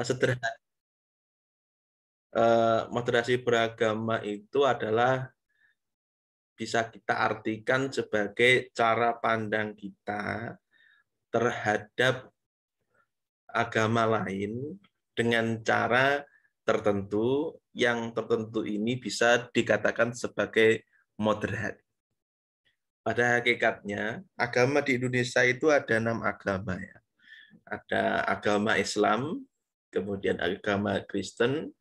Sederhana, moderasi beragama itu adalah bisa kita artikan sebagai cara pandang kita terhadap agama lain dengan cara tertentu, yang tertentu ini bisa dikatakan sebagai moderat. Pada hakikatnya, agama di Indonesia itu ada 6 agama ya. Ada agama Islam, kemudian agama Kristen,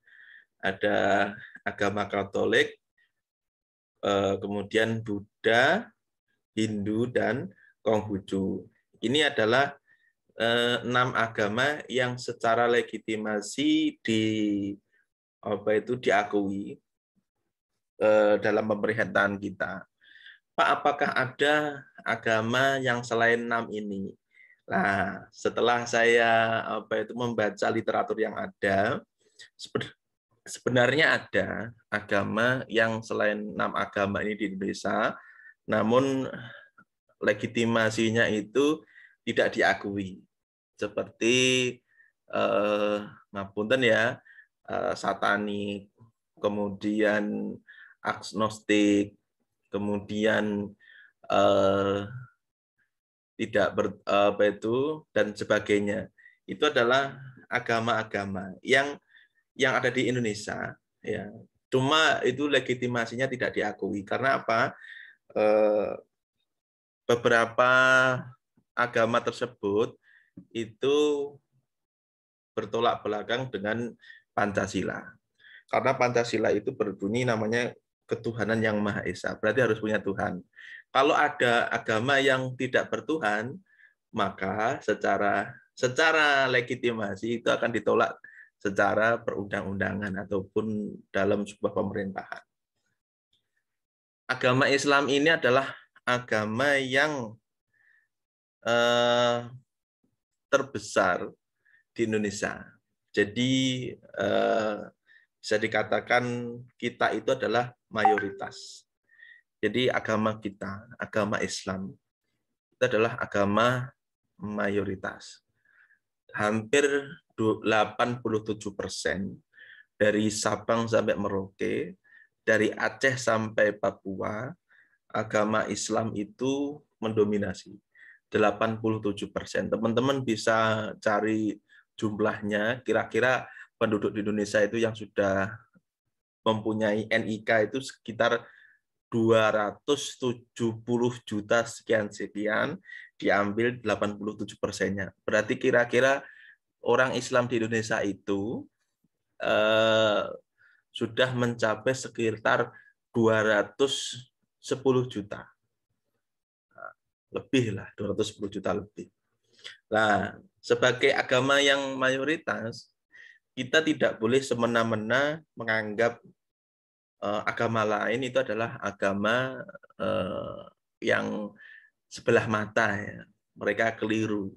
ada agama Katolik, kemudian Buddha, Hindu, dan Konghucu. Ini adalah 6 agama yang secara legitimasi diakui dalam pemerintahan kita. Pak, apakah ada agama yang selain 6 ini? Nah, setelah saya membaca literatur yang ada, sebenarnya ada agama yang selain 6 agama ini di Indonesia, namun legitimasinya itu tidak diakui. Seperti ngapunten ya, satanik, kemudian agnostik, kemudian tidak dan sebagainya. Itu adalah agama-agama yang ada di Indonesia, ya. Cuma itu legitimasinya tidak diakui karena apa? Beberapa agama tersebut itu bertolak belakang dengan Pancasila. Karena Pancasila itu berbunyi namanya ketuhanan yang Maha Esa, berarti harus punya Tuhan. Kalau ada agama yang tidak bertuhan, maka secara legitimasi itu akan ditolak secara perundang-undangan ataupun dalam sebuah pemerintahan. Agama Islam ini adalah agama yang terbesar di Indonesia. Jadi bisa dikatakan kita itu adalah mayoritas. Jadi agama kita, agama Islam, itu adalah agama mayoritas. Hampir 87% dari Sabang sampai Merauke, dari Aceh sampai Papua, agama Islam itu mendominasi. 87%. Teman-teman bisa cari jumlahnya, kira-kira penduduk di Indonesia itu yang sudah mempunyai NIK itu sekitar 270 juta sekian-sekian, diambil 87%-nya. Berarti kira-kira orang Islam di Indonesia itu sudah mencapai sekitar 210 juta. Lebih lah, 210 juta lebih. Nah, sebagai agama yang mayoritas, kita tidak boleh semena-mena menganggap agama lain itu adalah agama yang sebelah mata ya. Mereka keliru.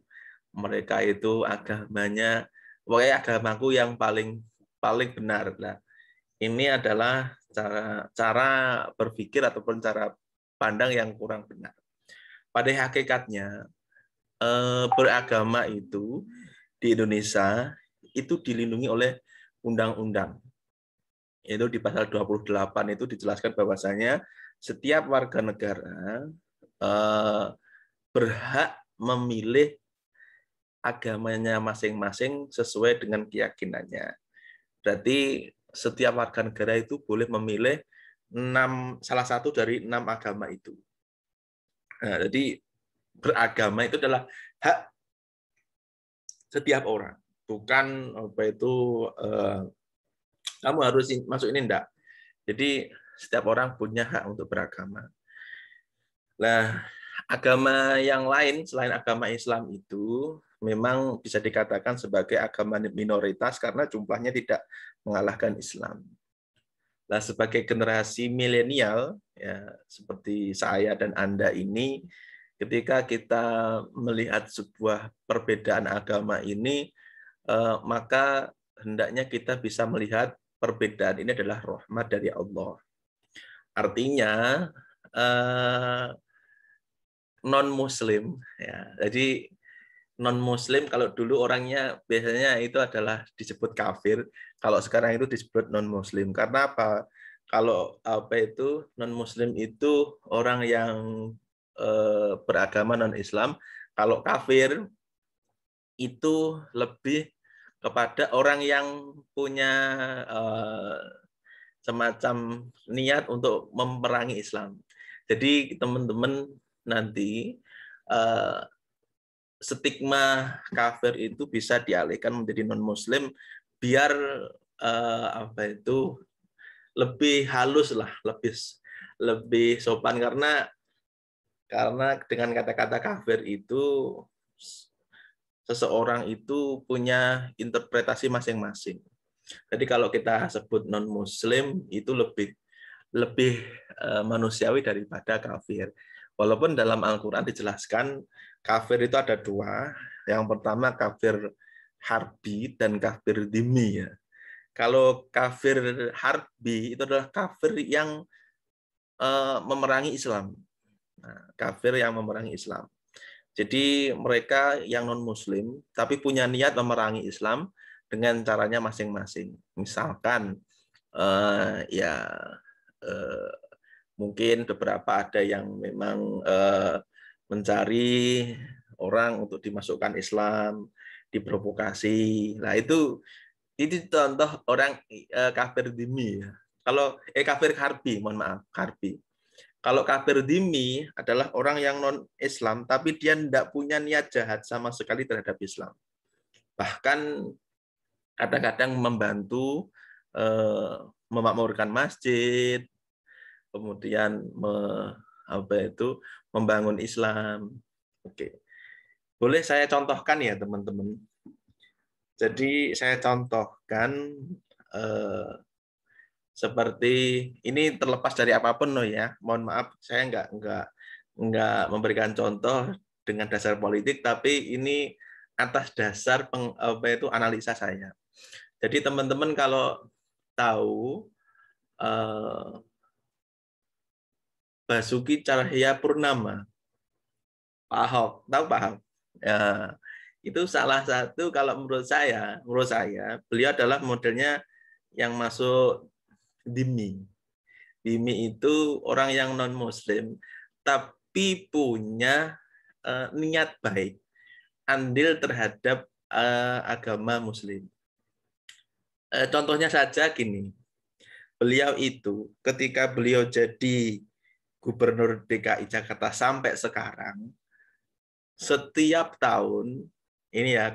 Mereka itu agamanya, pokoknya agamaku yang paling benar. Nah, ini adalah cara berpikir ataupun cara pandang yang kurang benar. Pada hakikatnya beragama itu di Indonesia itu dilindungi oleh undang-undang. Itu di pasal 28 itu dijelaskan bahwasanya setiap warga negara berhak memilih agamanya masing-masing sesuai dengan keyakinannya. Berarti setiap warga negara itu boleh memilih salah satu dari 6 agama itu. Nah, jadi beragama itu adalah hak setiap orang, bukan kamu harus masuk ini enggak. Jadi setiap orang punya hak untuk beragama. Nah, agama yang lain selain agama Islam itu memang bisa dikatakan sebagai agama minoritas karena jumlahnya tidak mengalahkan Islam. Nah, sebagai generasi milenial, ya, seperti saya dan Anda ini, ketika kita melihat sebuah perbedaan agama ini, maka hendaknya kita bisa melihat perbedaan ini adalah rahmat dari Allah. Artinya, non-Muslim, ya, jadi non-Muslim kalau dulu orangnya biasanya itu adalah disebut kafir, kalau sekarang itu disebut non-Muslim. Karena apa? Kalau apa itu non-Muslim itu orang yang beragama non-Islam. Kalau kafir itu lebih kepada orang yang punya semacam niat untuk memerangi Islam. Jadi teman-teman nanti stigma kafir itu bisa dialihkan menjadi non-Muslim biar apa itu lebih halus lah, lebih sopan karena dengan kata-kata kafir itu seseorang itu punya interpretasi masing-masing. Jadi kalau kita sebut non-Muslim itu lebih manusiawi daripada kafir. Walaupun dalam Al-Quran dijelaskan kafir itu ada dua. Yang pertama kafir harbi dan kafir dhimmi. Ya. Kalau kafir harbi itu adalah kafir yang memerangi Islam. Nah, kafir yang memerangi Islam. Jadi mereka yang non-Muslim tapi punya niat memerangi Islam dengan caranya masing-masing. Misalkan ya mungkin beberapa ada yang memang mencari orang untuk dimasukkan Islam, diprovokasi. Nah itu contoh orang kafir dhimmi. Kalau kafir harbi, mohon maaf, harbi. Kalau kafir dhimmi adalah orang yang non-Islam, tapi dia tidak punya niat jahat sama sekali terhadap Islam. Bahkan kadang-kadang membantu memakmurkan masjid, kemudian membangun Islam. Oke, boleh saya contohkan ya teman-teman. Jadi saya contohkan seperti ini terlepas dari apapun loh ya. Mohon maaf saya nggak memberikan contoh dengan dasar politik, tapi ini atas dasar analisa saya. Jadi teman-teman kalau tahu Basuki Cahayapurnama, Pak Ahok, tahu Pak Ahok? Ya, itu salah satu kalau menurut saya beliau adalah modelnya yang masuk dhimmi. Dhimmi itu orang yang non Muslim tapi punya niat baik, andil terhadap agama Muslim. Contohnya saja gini, beliau itu ketika beliau jadi Gubernur DKI Jakarta sampai sekarang, setiap tahun ini ya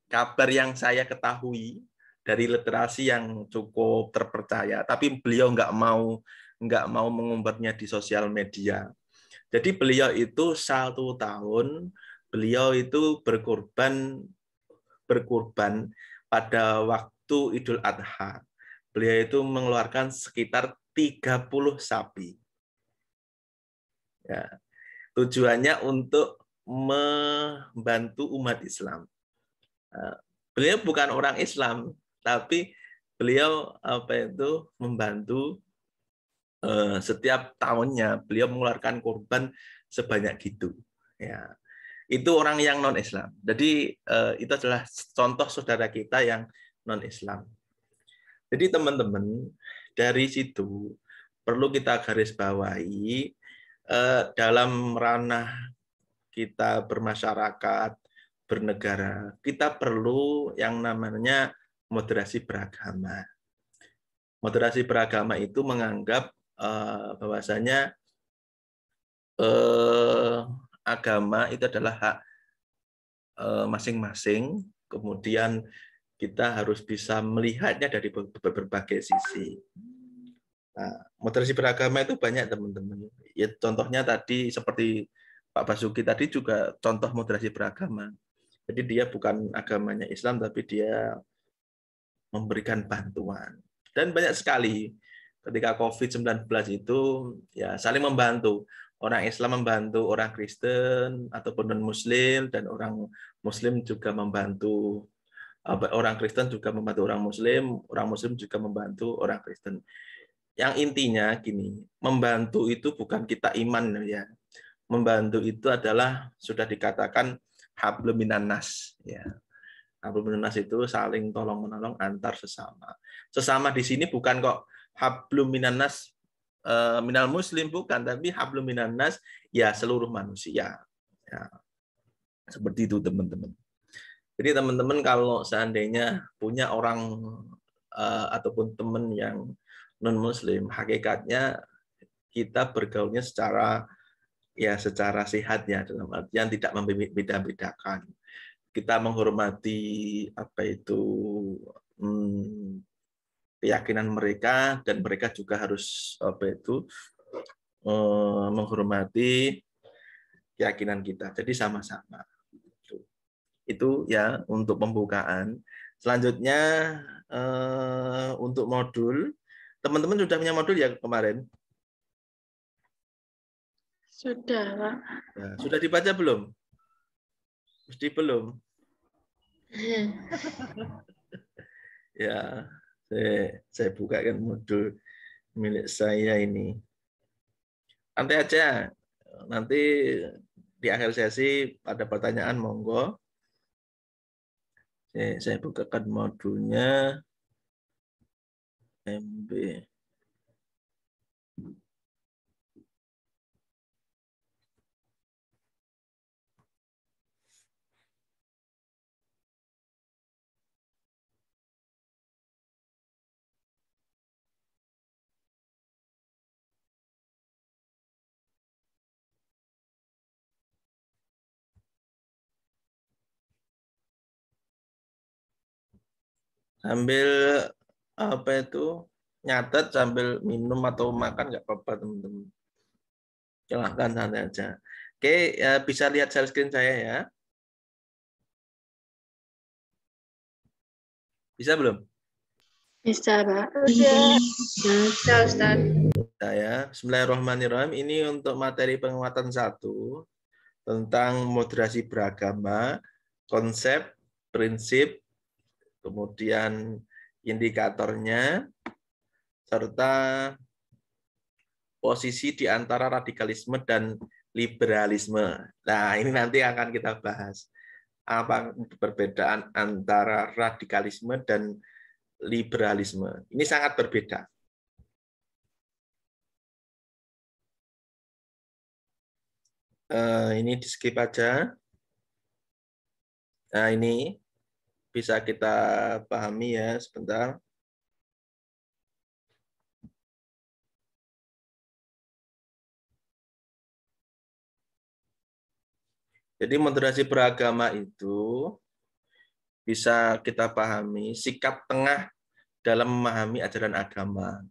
kabar yang saya ketahui dari literasi yang cukup terpercaya, tapi beliau nggak mau mengumbarnya di sosial media. Jadi beliau itu 1 tahun beliau itu berkurban pada waktu Idul Adha. Beliau itu mengeluarkan sekitar 30 sapi. Ya. Tujuannya untuk membantu umat Islam. Beliau bukan orang Islam, tapi beliau membantu setiap tahunnya beliau mengeluarkan korban sebanyak gitu. Ya. Itu orang yang non Islam. Jadi itu adalah contoh saudara kita yang non Islam. Jadi teman-teman dari situ perlu kita garis bawahi dalam ranah kita bermasyarakat, bernegara, kita perlu yang namanya moderasi beragama. Moderasi beragama itu menganggap bahwasanya agama itu adalah hak masing-masing, kemudian kita harus bisa melihatnya dari berbagai sisi. Nah, moderasi beragama itu banyak teman-teman. Ya, contohnya tadi seperti Pak Basuki tadi juga contoh moderasi beragama. Jadi dia bukan agamanya Islam, tapi dia memberikan bantuan. Dan banyak sekali ketika COVID-19 itu ya saling membantu. Orang Islam membantu orang Kristen ataupun non-Muslim, dan orang Muslim juga membantu orang Kristen juga membantu orang Muslim juga membantu orang Kristen. Yang intinya gini, membantu itu bukan kita iman ya. Membantu itu adalah sudah dikatakan hablum minan nas, ya. Hablum minan nas itu saling tolong menolong antar sesama. Sesama di sini bukan kok hablum minan nas minal muslim, bukan, tapi hablum minan nas ya seluruh manusia. Ya, seperti itu teman-teman. Jadi teman-teman kalau seandainya punya orang ataupun teman yang non muslim, hakikatnya kita bergaulnya secara sehat ya, dalam artian tidak membeda-bedakan. Kita menghormati apa itu keyakinan mereka, dan mereka juga harus menghormati keyakinan kita. Jadi sama-sama. Itu ya untuk pembukaan. Selanjutnya untuk modul, teman-teman sudah punya modul ya kemarin? Sudah, Pak. Nah, sudah dibaca belum? Mesti belum. Ya, saya bukakan modul milik saya ini. Santai aja. Nanti di akhir sesi ada pertanyaan, monggo. Saya bukakan modulnya MB. Sambil apa itu nyatet sambil minum atau makan nggak apa-apa teman-teman. Silahkan santai aja. Oke, ya, bisa lihat share screen saya ya. Bisa belum? Bisa, Pak. Bisa, Ustaz. Saya, Bismillahirrahmanirrahim. Ini untuk materi penguatan 1 tentang moderasi beragama, konsep, prinsip, kemudian indikatornya, serta posisi di antara radikalisme dan liberalisme. Nah, ini nanti akan kita bahas. Apa perbedaan antara radikalisme dan liberalisme? Ini sangat berbeda. Ini di skip aja. Nah, ini bisa kita pahami ya, sebentar. Jadi moderasi beragama itu bisa kita pahami sikap tengah dalam memahami ajaran agama.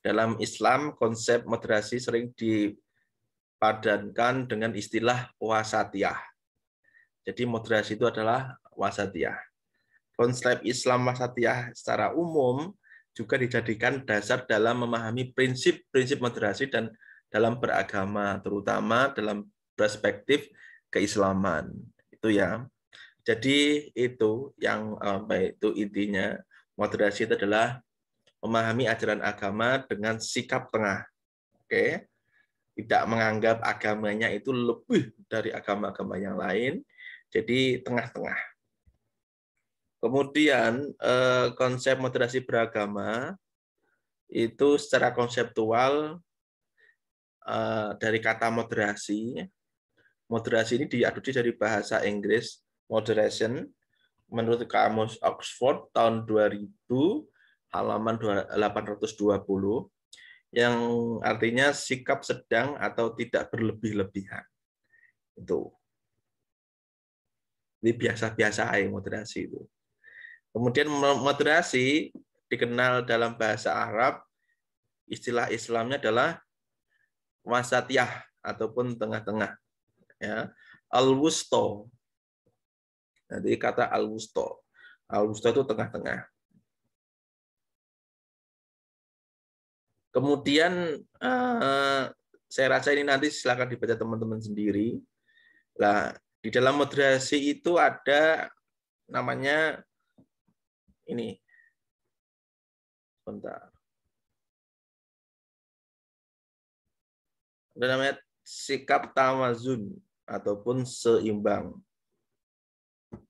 Dalam Islam, konsep moderasi sering dipadankan dengan istilah wasatiyah. Jadi moderasi itu adalah wasatiyah. Konsep Islam wasatiyah secara umum juga dijadikan dasar dalam memahami prinsip-prinsip moderasi dan dalam beragama, terutama dalam perspektif keislaman. Itu ya. Jadi itu yang itu intinya, moderasi itu adalah memahami ajaran agama dengan sikap tengah. Oke. Tidak menganggap agamanya itu lebih dari agama-agama yang lain. Jadi tengah-tengah. Kemudian konsep moderasi beragama itu secara konseptual dari kata moderasi. Moderasi ini diadopsi dari bahasa Inggris moderation menurut kamus Oxford tahun 2000 halaman 820 yang artinya sikap sedang atau tidak berlebih-lebihan. Itu. Ini biasa-biasa aja moderasi itu. Kemudian moderasi dikenal dalam bahasa Arab, istilah Islamnya adalah wasatiyah ataupun tengah-tengah. Ya. Al-wusto. Nanti kata al-wusto. Al-wusto itu tengah-tengah. Kemudian saya rasa ini nanti silakan dibaca teman-teman sendiri. Nah, di dalam moderasi itu ada namanya ini. Bentar. Ada namanya sikap tawazun ataupun seimbang.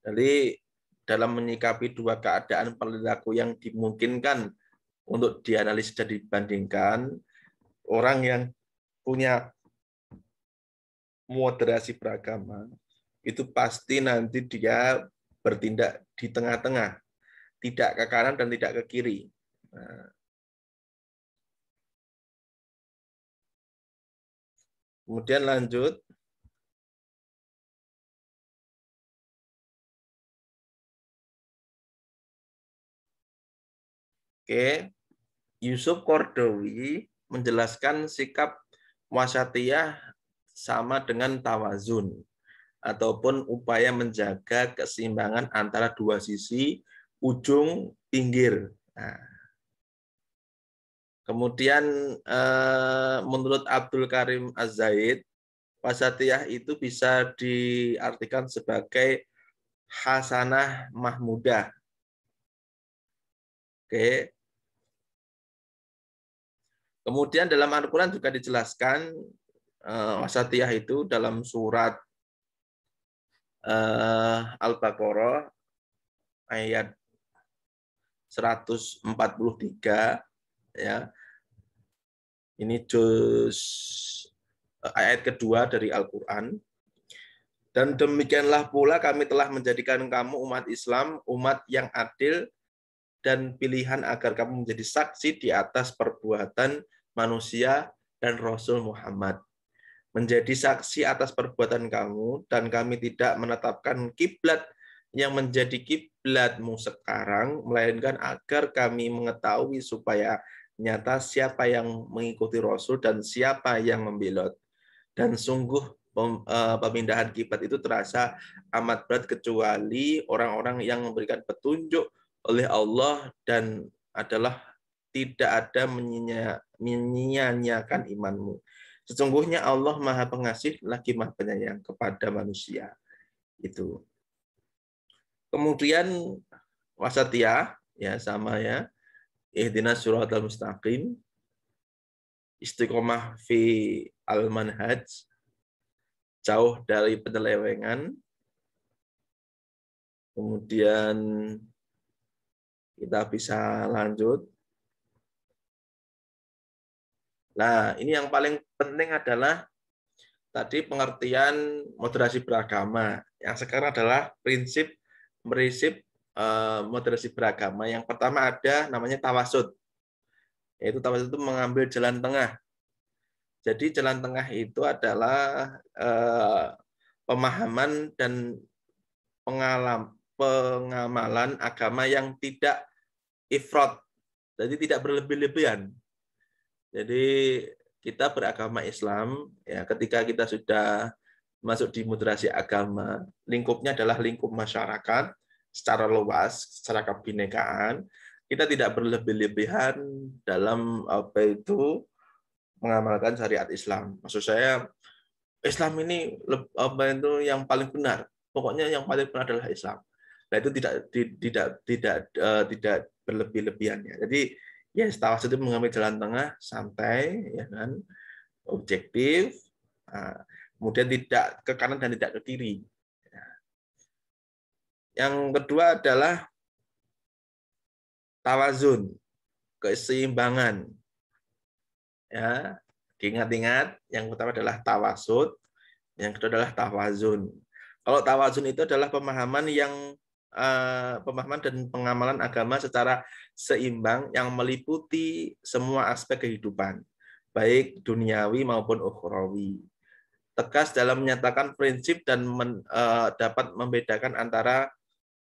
Jadi dalam menyikapi dua keadaan perilaku yang dimungkinkan untuk dianalisis dan dibandingkan, orang yang punya moderasi beragama itu pasti nanti dia bertindak di tengah-tengah, tidak ke kanan dan tidak ke kiri. Nah, kemudian lanjut. Oke, Yusuf Qaradawi menjelaskan sikap wasatiyah sama dengan tawazun ataupun upaya menjaga keseimbangan antara dua sisi ujung pinggir. Nah, kemudian menurut Abdul Karim Az-Zaid, wasatiyah itu bisa diartikan sebagai hasanah mahmudah. Oke. Kemudian dalam Al-Quran juga dijelaskan wasatiyah itu dalam surat Al-Baqarah ayat 143 ya. Ini juz ayat kedua dari Al-Quran. Dan demikianlah pula kami telah menjadikan kamu umat Islam, umat yang adil dan pilihan agar kamu menjadi saksi di atas perbuatan manusia dan Rasul Muhammad. Menjadi saksi atas perbuatan kamu, dan kami tidak menetapkan kiblat yang menjadi kiblatmu sekarang, melainkan agar kami mengetahui supaya nyata siapa yang mengikuti Rasul dan siapa yang membelot. Dan sungguh pemindahan kiblat itu terasa amat berat kecuali orang-orang yang memberikan petunjuk oleh Allah dan adalah tidak ada menyia-nyiakan imanmu. Sesungguhnya Allah Maha Pengasih lagi Maha Penyayang kepada manusia. Itu. Kemudian wasatiyah ya sama ya. Ihdinas siratal mustaqim. Istiqomah fi al-manhaj. Jauh dari penyelewengan. Kemudian kita bisa lanjut. Nah, ini yang paling penting adalah tadi pengertian moderasi beragama. Yang sekarang adalah prinsip moderasi beragama. Yang pertama ada namanya tawasud. Yaitu tawasud itu mengambil jalan tengah. Jadi jalan tengah itu adalah pemahaman dan pengamalan agama yang tidak ifrat. Jadi tidak berlebih-lebihan. Jadi kita beragama Islam, ya ketika kita sudah masuk di moderasi agama, lingkupnya adalah lingkup masyarakat secara luas, secara kebinekaan. Kita tidak berlebih-lebihan dalam mengamalkan syariat Islam. Maksud saya Islam ini yang paling benar. Pokoknya yang paling benar adalah Islam. Nah itu tidak berlebih-lebihannya. Jadi ya tawasud itu mengambil jalan tengah, santai, ya kan, objektif, kemudian tidak ke kanan dan tidak ke kiri. Yang kedua adalah tawazun, keseimbangan. Ya, diingat-ingat, yang pertama adalah tawasud, yang kedua adalah tawazun. Kalau tawazun itu adalah pemahaman dan pengamalan agama secara seimbang yang meliputi semua aspek kehidupan, baik duniawi maupun ukhrawi. Tegas dalam menyatakan prinsip dan dapat membedakan antara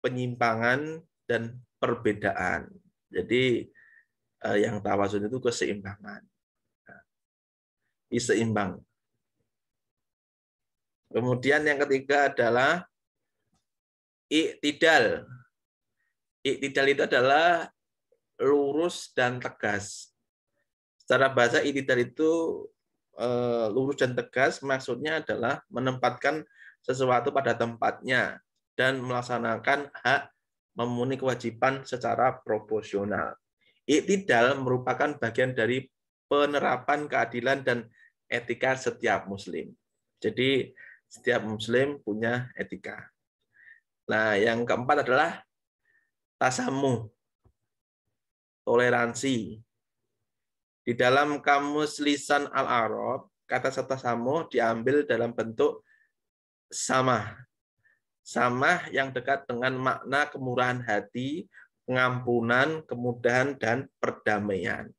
penyimpangan dan perbedaan. Jadi yang tawazun itu keseimbangan. Seimbang. Kemudian yang ketiga adalah iktidal. Iktidal itu adalah lurus dan tegas. Secara bahasa iktidal itu lurus dan tegas maksudnya adalah menempatkan sesuatu pada tempatnya dan melaksanakan hak memenuhi kewajiban secara proporsional. Iktidal merupakan bagian dari penerapan keadilan dan etika setiap muslim. Jadi setiap muslim punya etika. Nah, yang keempat adalah tasamuh, toleransi. Di dalam kamus lisan Al-Arab, kata tasamuh diambil dalam bentuk samah. Samah yang dekat dengan makna kemurahan hati, pengampunan, kemudahan, dan perdamaian.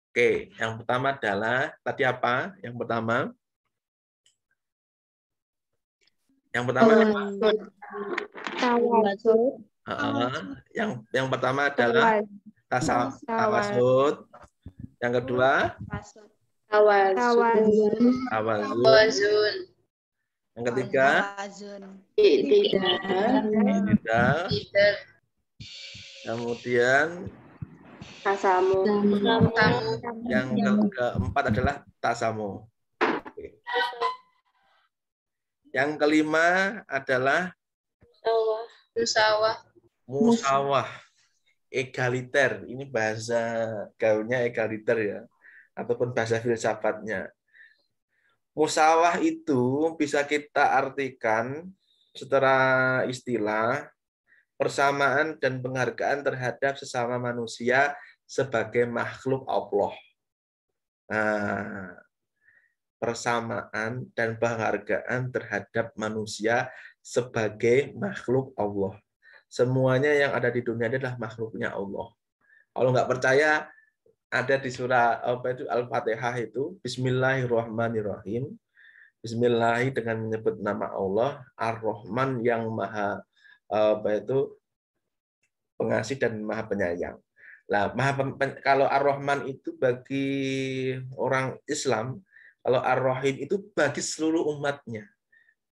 Oke, yang pertama adalah, tadi apa? Yang pertama Tawasud. yang pertama adalah tawasud. Yang kedua Tawazun. tawazun. Yang ketiga Tidak. tidak. Kemudian Tasamu. yang keempat adalah tasamu. Yang kelima adalah musawah, egaliter. Ini bahasa gaulnya egaliter ya, ataupun bahasa filsafatnya. Musawah itu bisa kita artikan secara istilah persamaan dan penghargaan terhadap sesama manusia sebagai makhluk Allah. Nah, persamaan dan penghargaan terhadap manusia sebagai makhluk Allah. Semuanya yang ada di dunia ini adalah makhluknya Allah. Kalau nggak percaya, ada di surah Al-Fatihah itu, Bismillahirrahmanirrahim. Bismillah dengan menyebut nama Allah, Ar-Rahman yang maha pengasih dan maha penyayang. Nah, kalau Ar-Rahman itu bagi orang Islam, kalau Ar-Rahim itu bagi seluruh umatnya.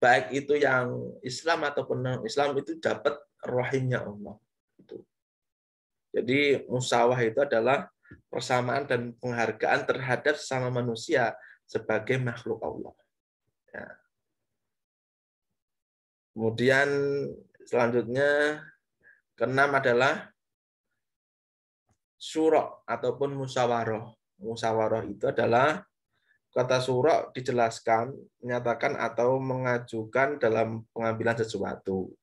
Baik itu yang Islam ataupun non-Islam itu dapat rahimnya Allah. Jadi musawah itu adalah persamaan dan penghargaan terhadap sesama manusia sebagai makhluk Allah. Ya. Kemudian selanjutnya keenam adalah syura ataupun musyawarah. Musyawarah itu adalah kata syura dijelaskan, menyatakan atau mengajukan dalam pengambilan sesuatu.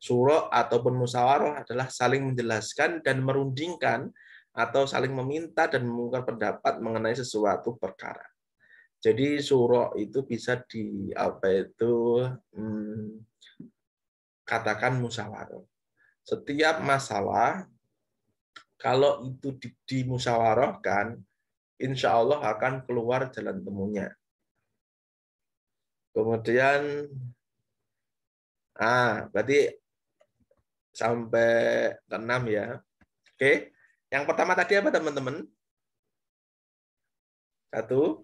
Syura ataupun musyawarah adalah saling menjelaskan dan merundingkan atau saling meminta dan mengungkapkan pendapat mengenai sesuatu perkara. Jadi syura itu bisa katakan musyawarah. Setiap masalah kalau itu dimusyawarahkan, insya Allah akan keluar jalan temunya. Kemudian, berarti sampai ke-6 ya. Oke, yang pertama tadi apa teman-teman? Satu,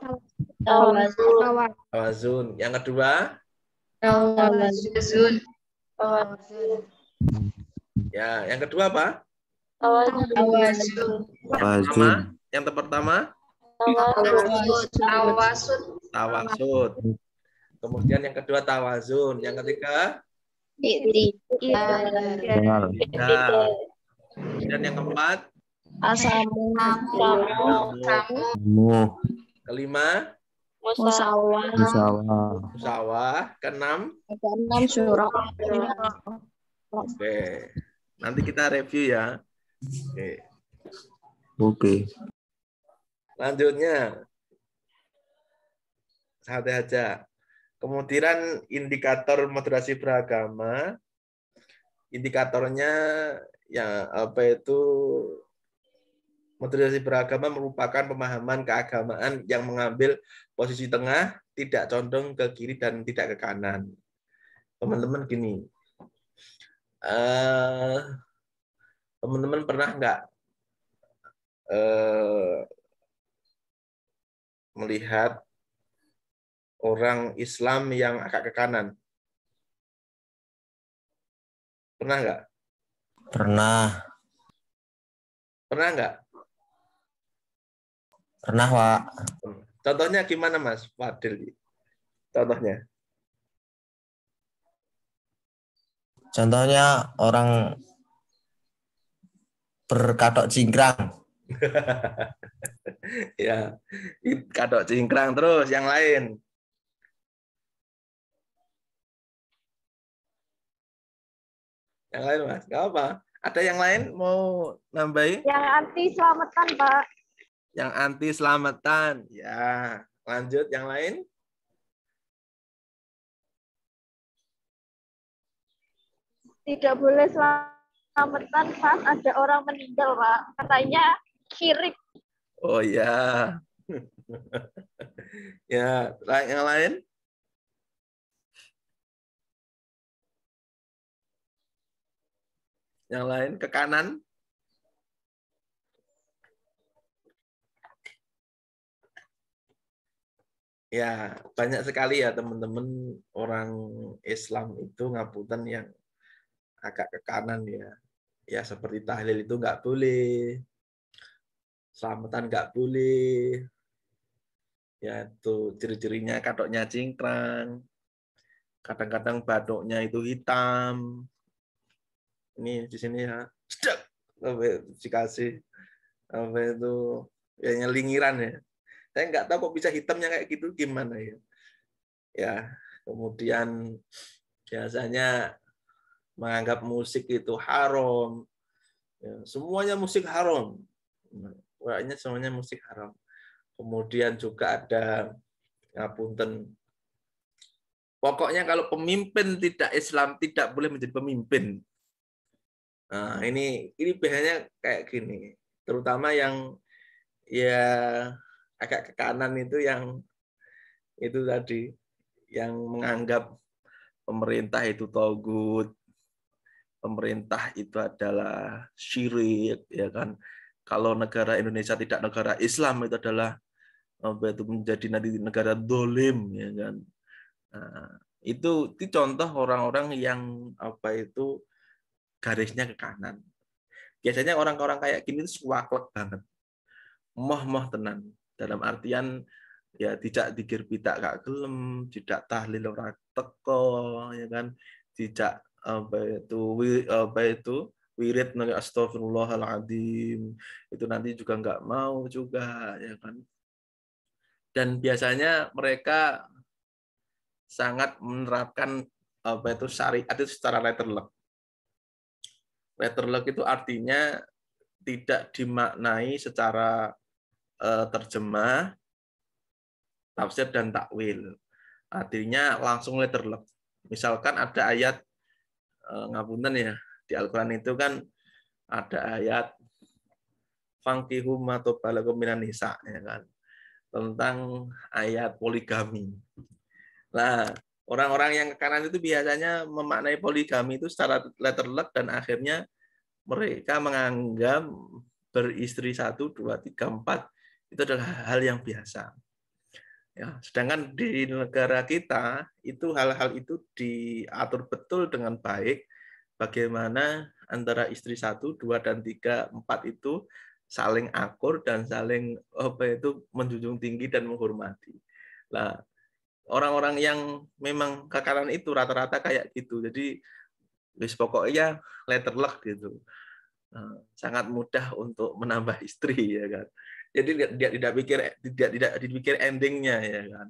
tawazun. Yang kedua, Tawazun. ya, yang kedua apa? Tawazun. Yang pertama, tawasud. Kemudian yang kedua tawazun. Yang ketiga, dan yang keempat, kelima, musawah, keenam, syura. Oke. Nanti kita review ya. Oke. Lanjutnya, santai aja. Kemudian indikator moderasi beragama, indikatornya ya moderasi beragama merupakan pemahaman keagamaan yang mengambil posisi tengah, tidak condong ke kiri dan tidak ke kanan. Teman-teman gini, teman-teman pernah nggak melihat orang Islam yang agak ke kanan? Pernah nggak? Pernah. Pernah nggak? Pernah, Pak. Contohnya gimana, Mas Fadil? Contohnya? Contohnya orang berkatok cingkrang. Ya, katok cingkrang terus yang lain. Yang lain Mas, nggak apa. Ada yang lain mau nambahin? Yang anti selamatan, Pak. Yang anti selamatan. Ya, lanjut yang lain. Tidak boleh selamatan pas ada orang meninggal, Pak. Katanya syirik. Oh ya. Ya, yang lain? Yang lain ke kanan. Ya, banyak sekali ya teman-teman orang Islam itu ngapunten yang agak ke kanan ya. Ya seperti tahlil itu nggak boleh, selamatan nggak boleh. Ya itu ciri-cirinya katoknya cingkrang. Kadang-kadang batuknya itu hitam. Ini di sini ya. Sedap. Dikasih apa itu ya nyelingiran ya. Saya nggak tahu kok bisa hitamnya kayak gitu gimana ya. Ya, kemudian biasanya menganggap musik itu haram. Ya, semuanya musik haram. Pokoknya semuanya musik haram. Kemudian juga ada ngapunten. Pokoknya kalau pemimpin tidak Islam tidak boleh menjadi pemimpin. Nah, ini biasanya kayak gini. Terutama yang ya agak ke kanan itu yang itu tadi yang menganggap pemerintah itu togut, pemerintah itu adalah syirik, ya kan. Kalau negara Indonesia tidak negara Islam itu adalah apa itu menjadi nanti negara dolim, ya kan. Nah, itu contoh orang-orang yang apa itu garisnya ke kanan. Biasanya orang-orang kayak gini itu suwaklek banget, moh tenan. Dalam artian ya tidak dikir pitak gak gelem, tidak tahlil ora teko, ya kan, tidak apa itu wirid nang astagfirullahaladzim itu nanti juga nggak mau juga, ya kan. Dan biasanya mereka sangat menerapkan apa itu syariat itu secara letterlek. Letterlek itu artinya tidak dimaknai secara terjemah, tafsir dan takwil. Artinya langsung letterlek. Misalkan ada ayat ngapunten ya di Al-Qur'an itu kan ada ayat fangkihum atau balagum minan nisa, ya kan, tentang ayat poligami. Nah, orang-orang yang ke kanan itu biasanya memaknai poligami itu secara letterlek dan akhirnya mereka menganggap beristri 1, 2, 3, 4 itu adalah hal yang biasa. Ya, sedangkan di negara kita itu hal-hal itu diatur betul dengan baik bagaimana antara istri 1, 2, dan 3, 4 itu saling akur dan saling apa itu menjunjung tinggi dan menghormati. Nah, orang-orang yang memang ke kanan itu rata-rata kayak gitu. Jadi wis pokoknya letterlek gitu. Sangat mudah untuk menambah istri, ya kan. Jadi tidak dipikir endingnya, ya kan.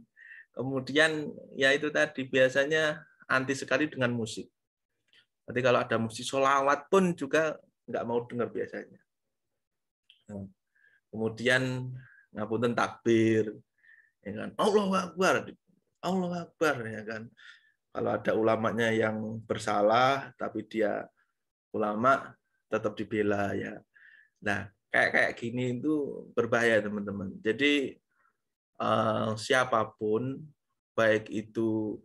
Kemudian ya itu tadi biasanya anti sekali dengan musik. Nanti kalau ada musik sholawat pun juga nggak mau dengar biasanya. Kemudian ngapunten takbir, ya kan. Allahu Akbar, Allahu Akbar, ya kan. Kalau ada ulamanya yang bersalah tapi dia ulama tetap dibela, ya. Nah, kayak gini itu berbahaya, teman-teman. Jadi siapapun, baik itu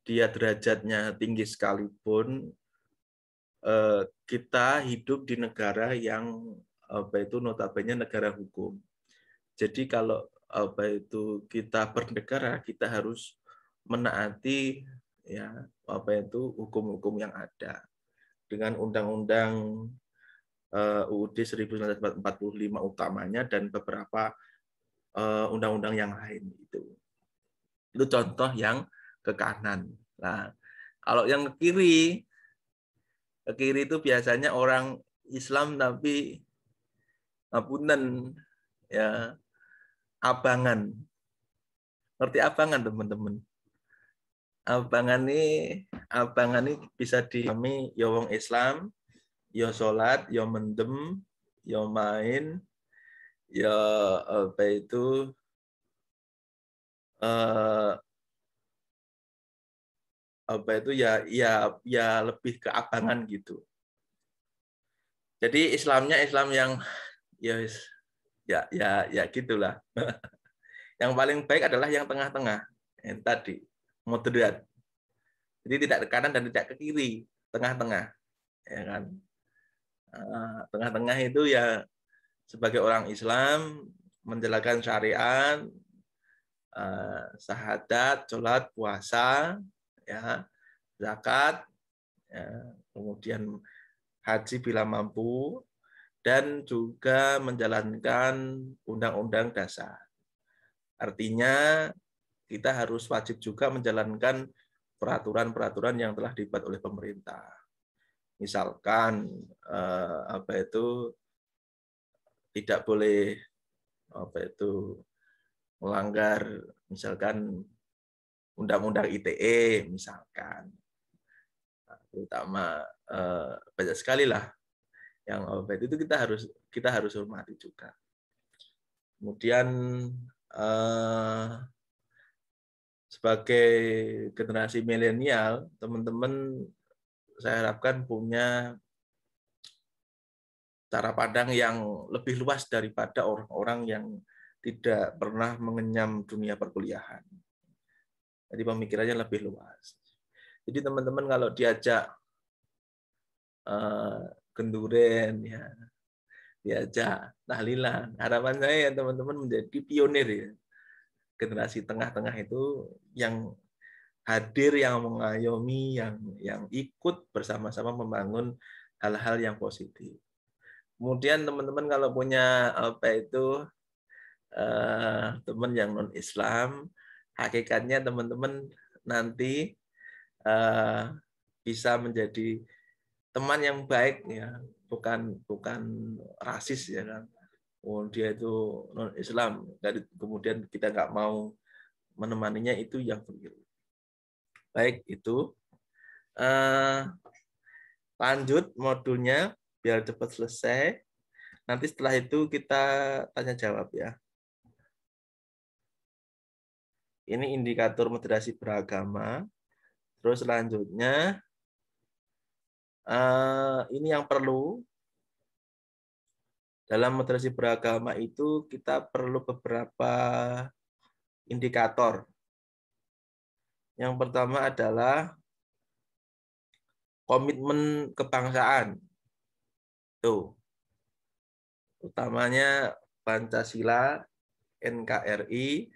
dia derajatnya tinggi sekalipun, kita hidup di negara yang apa itu notabene negara hukum. Jadi kalau apa itu kita bernegara, kita harus menaati ya apa itu hukum-hukum yang ada dengan undang-undang UUD 1945 utamanya dan beberapa undang-undang yang lain itu. Itu contoh yang ke kanan. Nah, kalau yang ke kiri itu biasanya orang Islam tapi ngapunten ya, abangan. Ngerti abangan, teman-teman? Abangan ini abangan ini bisa dipahami ya wong Islam, ya sholat, ya mendem, ya main, ya apa itu ya lebih ke abangan gitu. Jadi Islamnya Islam yang ya gitulah. Yang paling baik adalah yang tengah-tengah, yang tadi moderat. Jadi tidak ke kanan dan tidak ke kiri, tengah-tengah, ya kan? Tengah-tengah itu ya sebagai orang Islam menjalankan syariat, syahadat, sholat, puasa, ya, zakat, ya, kemudian haji bila mampu, dan juga menjalankan undang-undang dasar. Artinya kita harus wajib juga menjalankan peraturan-peraturan yang telah dibuat oleh pemerintah. Misalkan tidak boleh melanggar misalkan undang-undang ITE misalkan. Terutama banyak sekali lah yang itu kita harus hormati juga. Kemudian sebagai generasi milenial, teman-teman saya harapkan punya cara pandang yang lebih luas daripada orang-orang yang tidak pernah mengenyam dunia perkuliahan. Jadi pemikirannya lebih luas. Jadi teman-teman kalau diajak genduren, ya, diajak tahlilan, harapan saya ya teman-teman menjadi pionir ya. Generasi tengah-tengah itu yang hadir, yang mengayomi, yang ikut bersama-sama membangun hal-hal yang positif. Kemudian teman-teman kalau punya teman yang non Islam, hakikatnya teman-teman nanti bisa menjadi teman yang baik ya, bukan rasis ya kan. Oh, dia itu non Islam, dari kemudian kita nggak mau menemaninya, itu yang keliru. Baik, itu lanjut modulnya biar cepat selesai. Nanti setelah itu kita tanya jawab ya. Ini indikator moderasi beragama. Terus selanjutnya ini yang perlu dalam moderasi beragama itu, kita perlu beberapa indikator. Yang pertama adalah komitmen kebangsaan. Tuh. Utamanya Pancasila, NKRI,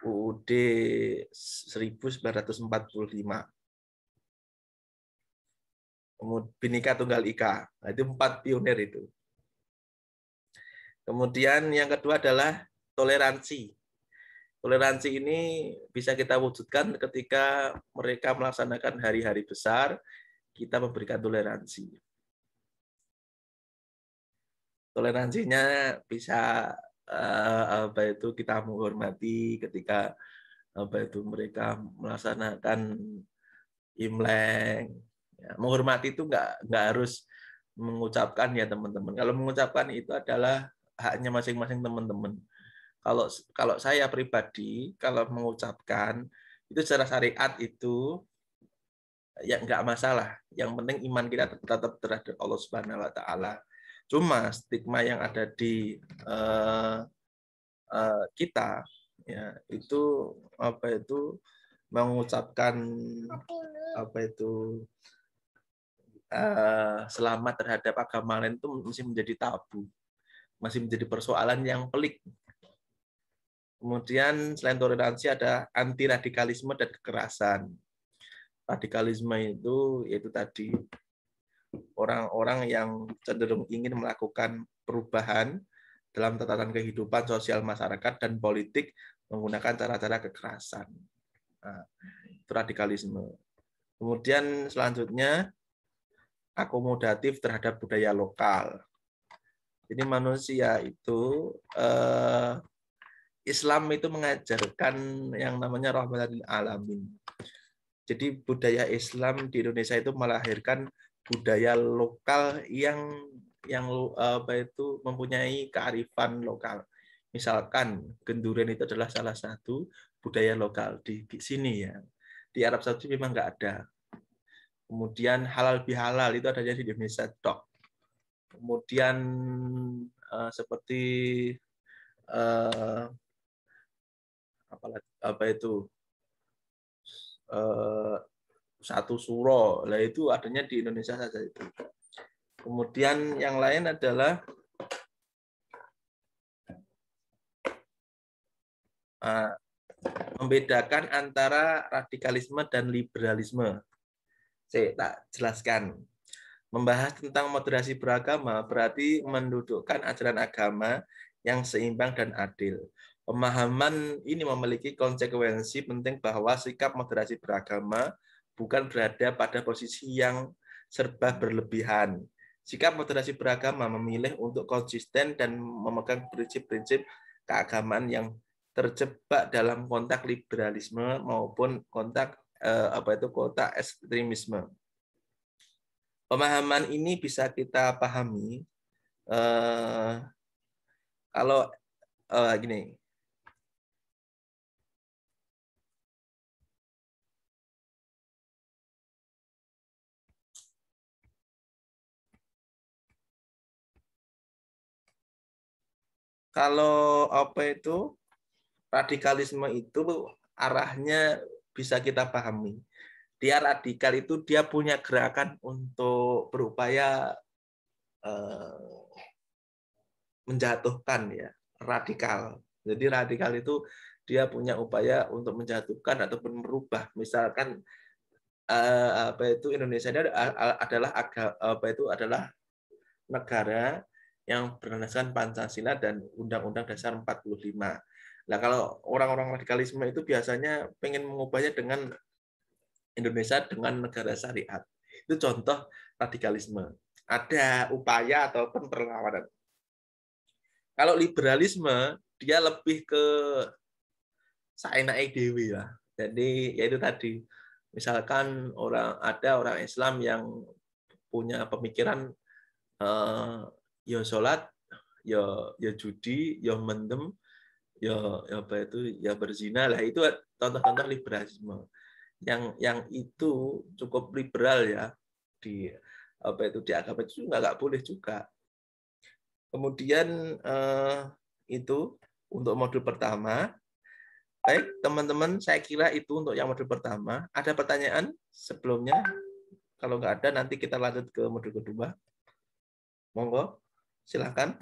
UUD 1945. Kemudian Bhinneka Tunggal Ika. Nah, itu 4 pionir itu. Kemudian yang kedua adalah toleransi. Toleransi ini bisa kita wujudkan ketika mereka melaksanakan hari-hari besar, kita memberikan toleransi. Toleransinya bisa kita menghormati ketika mereka melaksanakan Imlek. Ya, menghormati itu nggak harus mengucapkan ya teman-teman. Kalau mengucapkan itu adalah haknya masing-masing teman-teman. Kalau saya pribadi, kalau mengucapkan itu secara syariat itu ya nggak masalah. Yang penting iman kita tetap terhadap Allah Subhanahu Wa Taala. Cuma stigma yang ada di kita ya itu mengucapkan selamat terhadap agama lain itu masih menjadi tabu, masih menjadi persoalan yang pelik. Kemudian selain toleransi ada anti radikalisme dan kekerasan. Radikalisme itu yaitu tadi orang-orang yang cenderung ingin melakukan perubahan dalam tatanan kehidupan sosial masyarakat dan politik menggunakan cara-cara kekerasan. Nah, itu radikalisme. Kemudian selanjutnya akomodatif terhadap budaya lokal. Jadi manusia itu Islam itu mengajarkan yang namanya rahmatan lil alamin. Jadi budaya Islam di Indonesia itu melahirkan budaya lokal yang apa itu mempunyai kearifan lokal. Misalkan gendurian itu adalah salah satu budaya lokal di sini ya. Di Arab Saudi memang nggak ada. Kemudian halal bihalal itu adanya di Indonesia tok. Kemudian seperti apa itu satu suro, lah itu adanya di Indonesia saja itu. Kemudian yang lain adalah membedakan antara radikalisme dan liberalisme. Saya tak jelaskan. Membahas tentang moderasi beragama berarti mendudukkan ajaran agama yang seimbang dan adil. Pemahaman ini memiliki konsekuensi penting bahwa sikap moderasi beragama bukan berada pada posisi yang serba berlebihan. Sikap moderasi beragama memilih untuk konsisten dan memegang prinsip-prinsip keagamaan yang terjebak dalam kontak liberalisme maupun kontak kontak ekstremisme. Pemahaman ini bisa kita pahami kalau gini. Kalau radikalisme itu arahnya bisa kita pahami. Dia radikal itu dia punya gerakan untuk berupaya menjatuhkan ya, radikal. Jadi radikal itu dia punya upaya untuk menjatuhkan ataupun merubah. Misalkan Indonesia adalah negara yang berdasarkan Pancasila dan Undang-Undang Dasar 45. Nah, kalau orang-orang radikalisme itu biasanya pengen mengubahnya dengan Indonesia dengan negara syariat. Itu contoh radikalisme. Ada upaya ataupun perlawanan. Kalau liberalisme, dia lebih ke saenake dhewe lah. Jadi yaitu tadi, misalkan ada orang Islam yang punya pemikiran ya sholat, ya judi, ya mendem, ya berzina lah, itu contoh-contoh liberalisme. Yang itu cukup liberal ya di agama itu nggak boleh juga. Kemudian itu untuk modul pertama. Baik teman-teman, saya kira itu untuk yang modul pertama. Ada pertanyaan sebelumnya? Kalau nggak ada, nanti kita lanjut ke modul kedua. Monggo, silakan.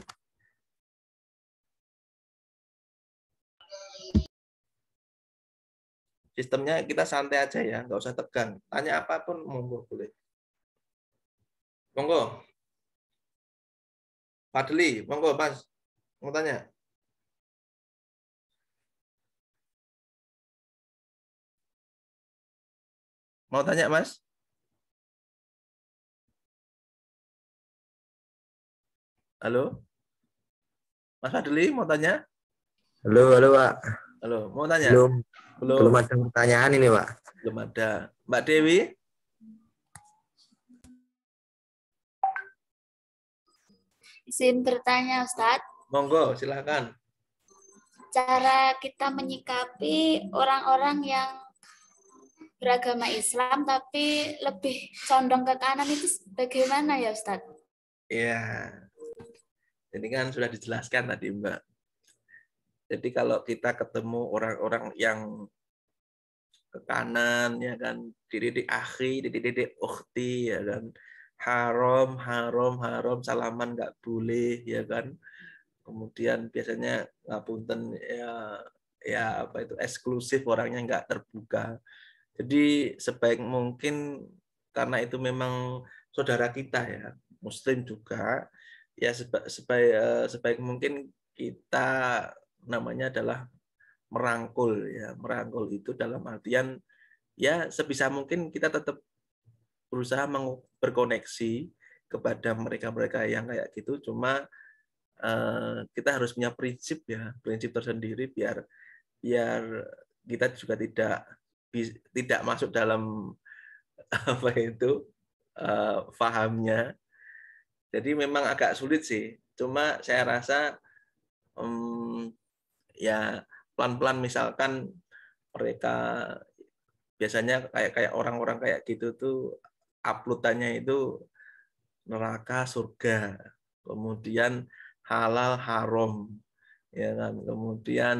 Sistemnya kita santai aja ya, nggak usah tegang. Tanya apapun, monggo boleh. Monggo. Fadli, monggo Mas. Mau tanya? Mau tanya Mas? Halo? Mas Fadli, mau tanya? Halo, Pak. Halo, mau tanya? Belum ada pertanyaan ini, Pak. Belum ada. Mbak Dewi? Izin bertanya, Ustadz. Monggo, silakan. Cara kita menyikapi orang-orang yang beragama Islam tapi lebih condong ke kanan itu bagaimana ya, Ustadz? Ya, ini kan sudah dijelaskan tadi, Mbak. Jadi kalau kita ketemu orang-orang yang ke kanan, ya kan, dididik akhi, dididik ukhti, ya kan, haram, salaman nggak boleh, ya kan. Kemudian biasanya ngapunten ya eksklusif, orangnya nggak terbuka. Jadi sebaik mungkin, karena itu memang saudara kita ya, Muslim juga, ya sebaik mungkin kita namanya adalah merangkul ya. Merangkul itu dalam artian ya sebisa mungkin kita tetap berusaha berkoneksi kepada mereka-mereka yang kayak gitu. Cuma kita harus punya prinsip ya, prinsip tersendiri biar kita juga tidak tidak masuk dalam apa itu fahamnya. Jadi memang agak sulit sih. Cuma saya rasa ya pelan-pelan, misalkan mereka biasanya kayak orang-orang kayak gitu tuh uploadannya itu neraka surga, kemudian halal haram, ya kan, kemudian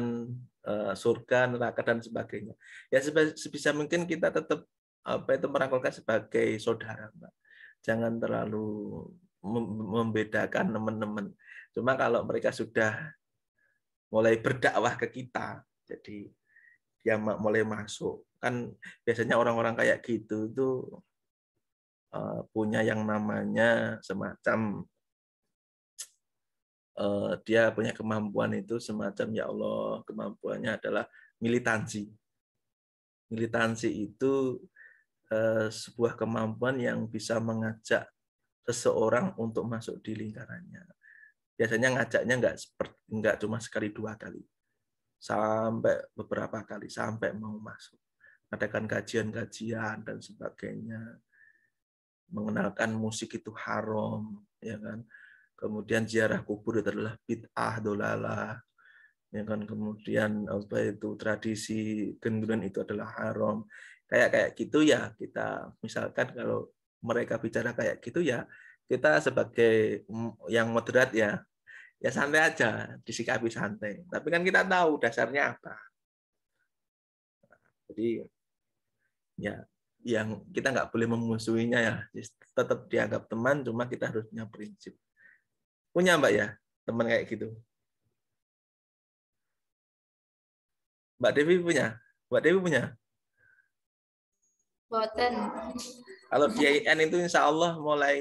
surga neraka dan sebagainya. Ya sebisa mungkin kita tetap apa itu merangkulkan sebagai saudara, Mbak. Jangan terlalu membedakan teman-teman. Cuma kalau mereka sudah mulai berdakwah ke kita, jadi dia mulai masuk, kan biasanya orang-orang kayak gitu itu punya yang namanya semacam dia punya kemampuan itu semacam, ya Allah, kemampuannya adalah militansi. Militansi itu sebuah kemampuan yang bisa mengajak seseorang untuk masuk di lingkarannya. Biasanya ngajaknya nggak cuma sekali dua kali, sampai beberapa kali sampai mau masuk. Adakan kajian-kajian dan sebagainya. Mengenalkan musik itu haram, ya kan. Kemudian ziarah kubur itu adalah bid'ah dolalah, ya kan. Kemudian apa itu tradisi gendruan itu adalah haram. Kayak gitu ya, kita misalkan kalau mereka bicara kayak gitu ya, kita sebagai yang moderat ya santai aja, disikapi santai. Tapi kan kita tahu dasarnya apa. Jadi ya yang kita nggak boleh memusuhinya ya, tetap dianggap teman, cuma kita harus punya prinsip. Punya Mbak ya teman kayak gitu? Mbak Devi punya? Mbak Devi punya? Boten. Kalau di IAIN itu insya Allah mulai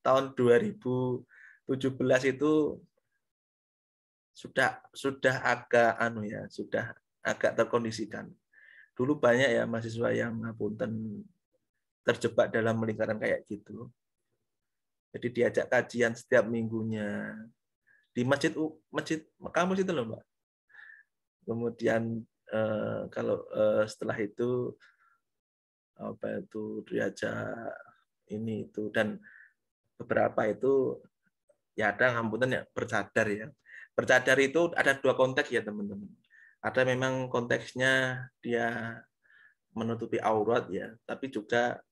tahun 2017 itu sudah agak sudah agak terkondisikan. Dulu banyak ya mahasiswa yang ngapunten terjebak dalam lingkaran kayak gitu. Jadi diajak kajian setiap minggunya di masjid kampus itu loh, Mbak. Kemudian kalau setelah itu apa itu diajak ini itu, dan beberapa itu ya ada ngapunten ya bercadar ya. Bercadar itu ada dua konteks ya teman-teman. Ada memang konteksnya dia menutupi aurat ya, tapi juga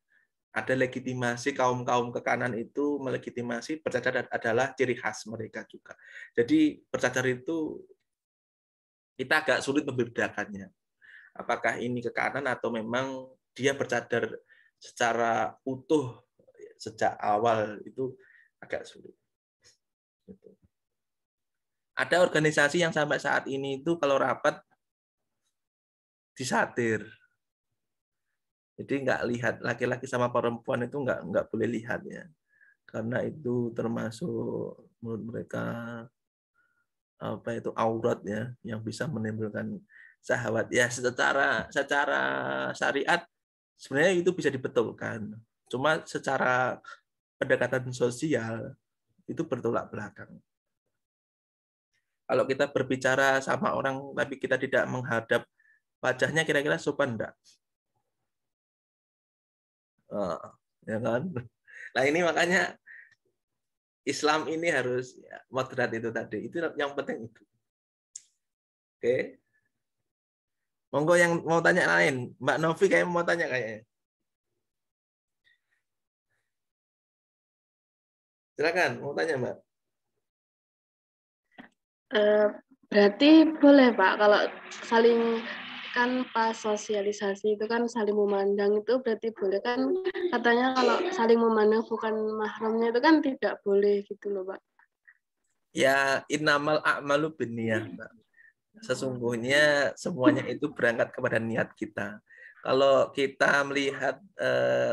ada legitimasi kaum-kaum ke kanan itu melegitimasi bercadar adalah ciri khas mereka juga. Jadi bercadar itu kita agak sulit membedakannya. Apakah ini ke kanan atau memang dia bercadar secara utuh sejak awal, itu agak sulit. Ada organisasi yang sampai saat ini itu kalau rapat disatir. Jadi nggak lihat laki-laki sama perempuan itu nggak boleh lihat ya, karena itu termasuk menurut mereka apa itu aurat ya, yang bisa menimbulkan syahwat ya. Secara syariat sebenarnya itu bisa dibetulkan, cuma secara pendekatan sosial itu bertolak belakang. Kalau kita berbicara sama orang tapi kita tidak menghadap wajahnya, kira-kira sopan enggak? Ya kan? Nah ini makanya Islam ini harus moderat itu tadi. Itu yang penting itu. Oke. Monggo yang mau tanya lain. Mbak Novi kayak mau tanya kayaknya. Silakan, mau tanya Mbak. Berarti boleh Pak kalau saling, kan pas sosialisasi itu kan saling memandang, itu berarti boleh kan, katanya kalau saling memandang bukan mahramnya itu kan tidak boleh gitu loh Pak. Ya innamal a'malu binniyah Mbak. Sesungguhnya semuanya itu berangkat kepada niat kita. Kalau kita melihat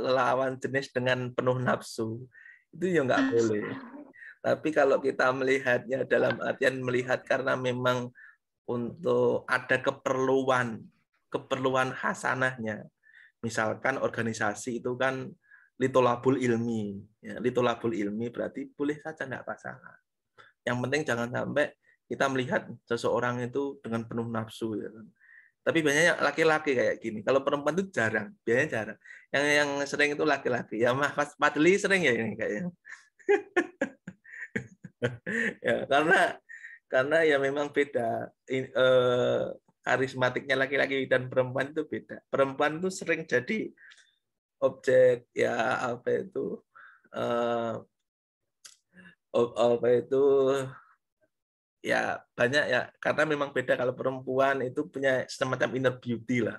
lawan jenis dengan penuh nafsu, itu ya nggak boleh. Tapi kalau kita melihatnya dalam artian melihat karena memang untuk ada keperluan hasanahnya. Misalkan organisasi itu kan litolabul ilmi. Ya, litolabul ilmi berarti boleh saja, enggak masalah. Yang penting jangan sampai kita melihat seseorang itu dengan penuh nafsu. Ya. Tapi banyak laki-laki kayak gini. Kalau perempuan itu jarang, biasanya jarang. Yang sering itu laki-laki. Ya Mas Padli sering ya ini kayaknya. Ya, karena ya memang beda. Karismatiknya laki-laki dan perempuan itu beda. Perempuan itu sering jadi objek ya apa itu ya banyak ya, karena memang beda. Kalau perempuan itu punya semacam inner beauty lah.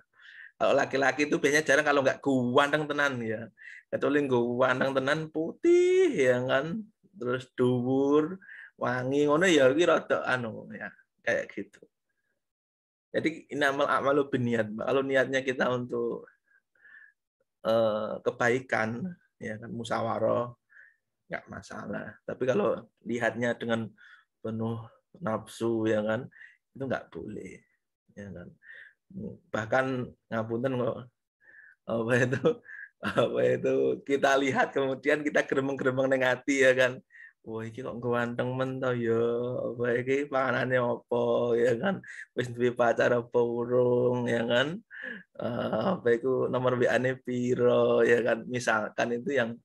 Kalau laki-laki itu biasanya jarang kalau nggak ganteng tenan ya. Kecuali ganteng tenan putih ya kan, terus dhuwur, wangi ngono ya iki rada anu ya kayak gitu. Jadi inamal a'malu binniat. Kalau niatnya kita untuk kebaikan ya kan, musyawarah nggak masalah. Tapi kalau lihatnya dengan penuh nafsu ya kan, itu nggak boleh ya kan. Bahkan ngapunten kok apa itu kita lihat kemudian kita gremeng-gremeng ning ati ya kan. Wah iki kok ganteng men to ya, apa iki panganane apa ya kan, wis duwe pacar apa urung ya kan, apa itu nomor WA-ne piro ya kan, misalkan itu yang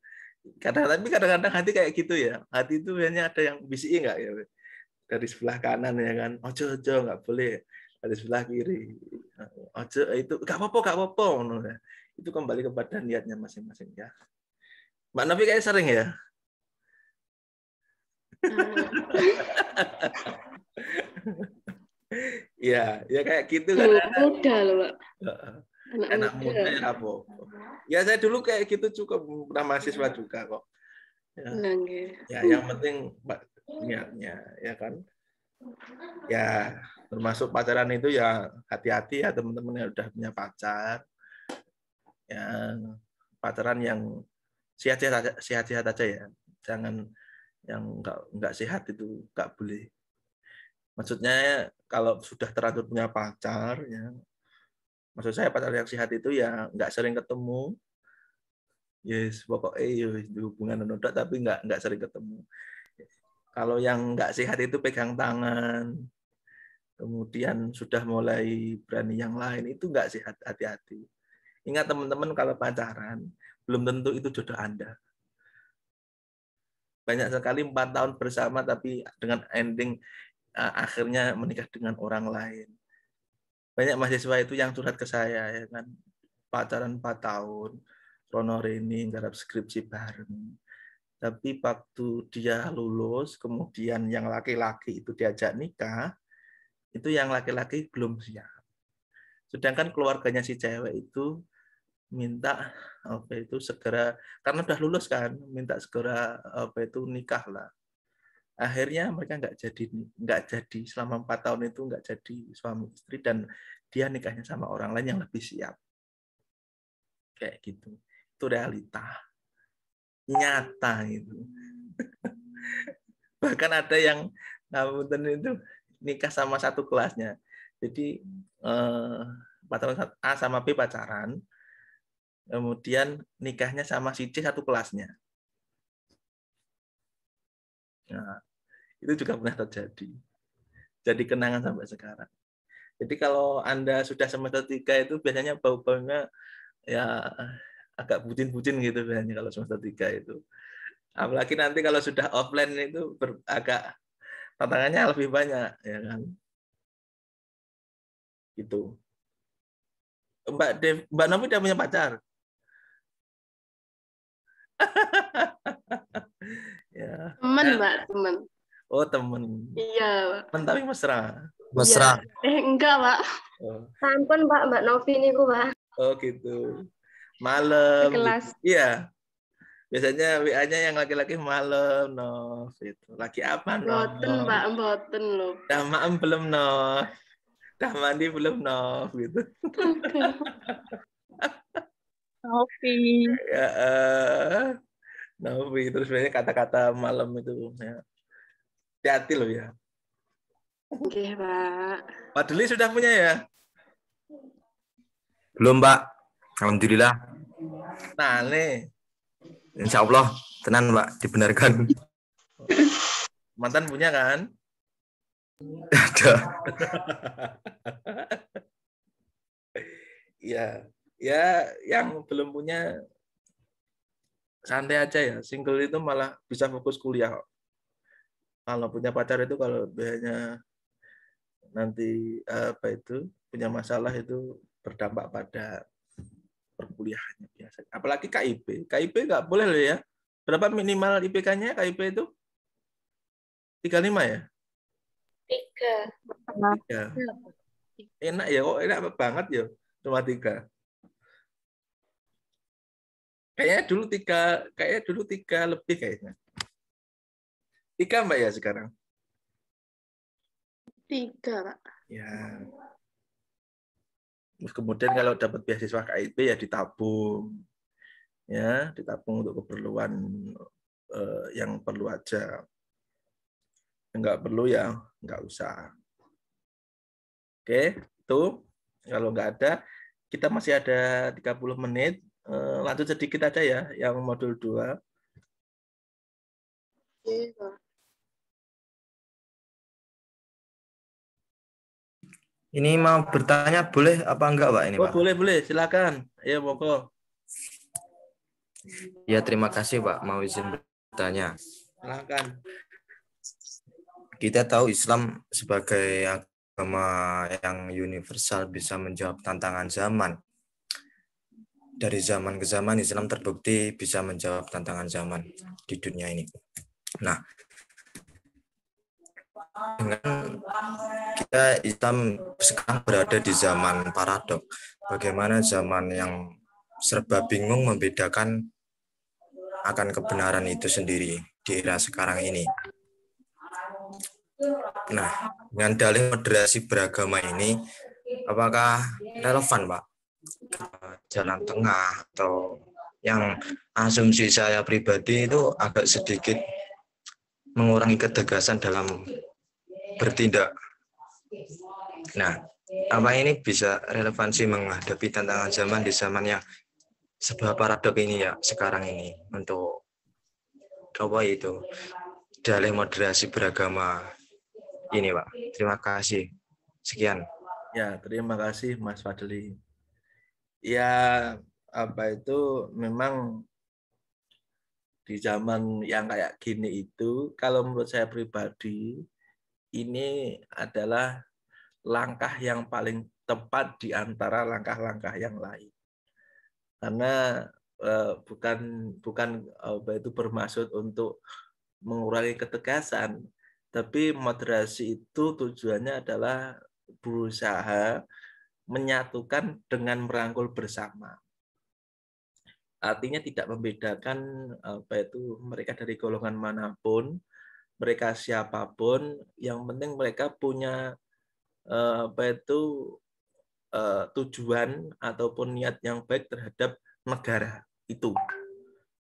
kadang-kadang hati kayak gitu ya. Hati itu biasanya ada yang bisiki enggak ya, dari sebelah kanan ya kan, ojo nggak boleh, dari sebelah kiri ojo, itu nggak apa-apa itu kembali kepada niatnya masing-masing ya. Mbak Novi kayak sering ya. Ya kayak gitu kan. Muda loh, Pak. Anak muda ya apa? Ya saya dulu kayak gitu juga, pernah mahasiswa juga kok. Ya yang penting niatnya ya kan. Ya termasuk pacaran itu ya hati-hati ya teman-teman yang udah punya pacar. Ya pacaran yang sehat-sehat aja ya. Jangan yang nggak sehat itu nggak boleh. Maksudnya kalau sudah terlanjur punya pacar ya. Maksud saya pacar yang sehat itu ya nggak sering ketemu. Yes, pokoknya hubungan noda tapi nggak sering ketemu. Kalau yang nggak sehat itu pegang tangan, kemudian sudah mulai berani yang lain, itu nggak sehat, hati-hati. Ingat teman-teman, kalau pacaran belum tentu itu jodoh Anda. Banyak sekali 4 tahun bersama tapi dengan ending akhirnya menikah dengan orang lain. Banyak mahasiswa itu yang curhat ke saya ya kan, pacaran 4 tahun, rono rene garap skripsi bareng. Tapi waktu dia lulus, kemudian yang laki-laki itu diajak nikah, itu yang laki-laki belum siap. Sedangkan keluarganya si cewek itu minta apa itu segera, karena udah lulus kan, minta segera apa itu nikah lah. Akhirnya mereka nggak jadi selama 4 tahun itu nggak jadi suami istri, dan dia nikahnya sama orang lain yang lebih siap. Kayak gitu. Itu realita nyata itu. Bahkan ada yang ngapunten itu nikah sama satu kelasnya. Jadi pacaran A sama B pacaran, kemudian nikahnya sama si C satu kelasnya. Nah, itu juga pernah terjadi. Jadi kenangan sampai sekarang. Jadi kalau Anda sudah semester 3 itu biasanya bau-baunya ya agak bucin-bucin gitu biasanya kalau semester 3 itu. Apalagi nanti kalau sudah offline itu agak tantangannya lebih banyak ya kan. Gitu. Mbak Novi udah punya pacar? Ya. Temen, Mbak, temen. Oh, temen. Iya, Pak. Temen tapi mesra. Mesra. Ya. Enggak, Pak. Oh. Sampun, Mbak Novi niku, Pak. Oh, gitu. Malam. Kelas. Gitu. Iya. Biasanya WA-nya yang laki-laki malam, Nov. Itu. Lagi apa, Nov? Mboten, Mbak, mboten loh. Udah maem belum, Nov? Udah mandi belum, Nov? Gitu. Novi. Ya, Novi. Terus biasanya kata-kata malam itu. Ya. Hati-hati loh ya. Oke, Pak. Pak Deli sudah punya ya? Belum, Mbak. Alhamdulillah. Nah, nih. Insya Allah, tenan, Mbak, dibenarkan. Mantan punya kan? Ada. Ya, yang belum punya santai aja ya. Single itu malah bisa fokus kuliah. Kalau punya pacar itu kalau biasanya nanti punya masalah itu berdampak pada perkuliahannya biasa. Apalagi KIP. KIP nggak boleh loh ya. Berapa minimal IPK-nya KIP itu? 35 ya? 3. 3. Enak ya, kok enak banget ya. Cuma 3. Kayaknya dulu 3 lebih kayaknya. 3 Mbak ya sekarang? 3, Pak. Ya. Terus kemudian kalau dapat beasiswa KIP ya ditabung. Ya, ditabung untuk keperluan yang perlu aja. Enggak perlu ya enggak usah. Oke, itu kalau enggak ada, kita masih ada 30 menit. Lanjut sedikit aja ya, yang modul 2. Oke, Pak. Ini mau bertanya boleh apa enggak, Pak? Ini, Oh, Pak. boleh, silakan. Ayo, monggo. Ya, terima kasih, Pak. Mau izin bertanya. Silakan. Kita tahu Islam sebagai agama yang universal bisa menjawab tantangan zaman. Dari zaman ke zaman Islam terbukti bisa menjawab tantangan zaman di dunia ini. Nah, dengan kita Islam sekarang berada di zaman paradok. Bagaimana zaman yang serba bingung membedakan akan kebenaran itu sendiri di era sekarang ini. Nah, dengan dalih moderasi beragama ini, apakah relevan, Pak? Jalan tengah atau yang asumsi saya pribadi itu agak sedikit mengurangi ketegasan dalam bertindak. Nah, apa ini bisa relevansi menghadapi tantangan zaman di zaman yang sebuah paradok ini ya sekarang ini untuk apa itu dalih moderasi beragama ini, Pak. Terima kasih. Sekian. Ya, terima kasih Mas Fadli. Ya, memang di zaman yang kayak gini itu, kalau menurut saya pribadi, ini adalah langkah yang paling tepat di antara langkah-langkah yang lain. Karena bukan bermaksud untuk mengurangi ketegasan, tapi moderasi itu tujuannya adalah berusaha menyatukan dengan merangkul bersama. Artinya tidak membedakan mereka dari golongan manapun, mereka siapapun, yang penting mereka punya tujuan ataupun niat yang baik terhadap negara itu.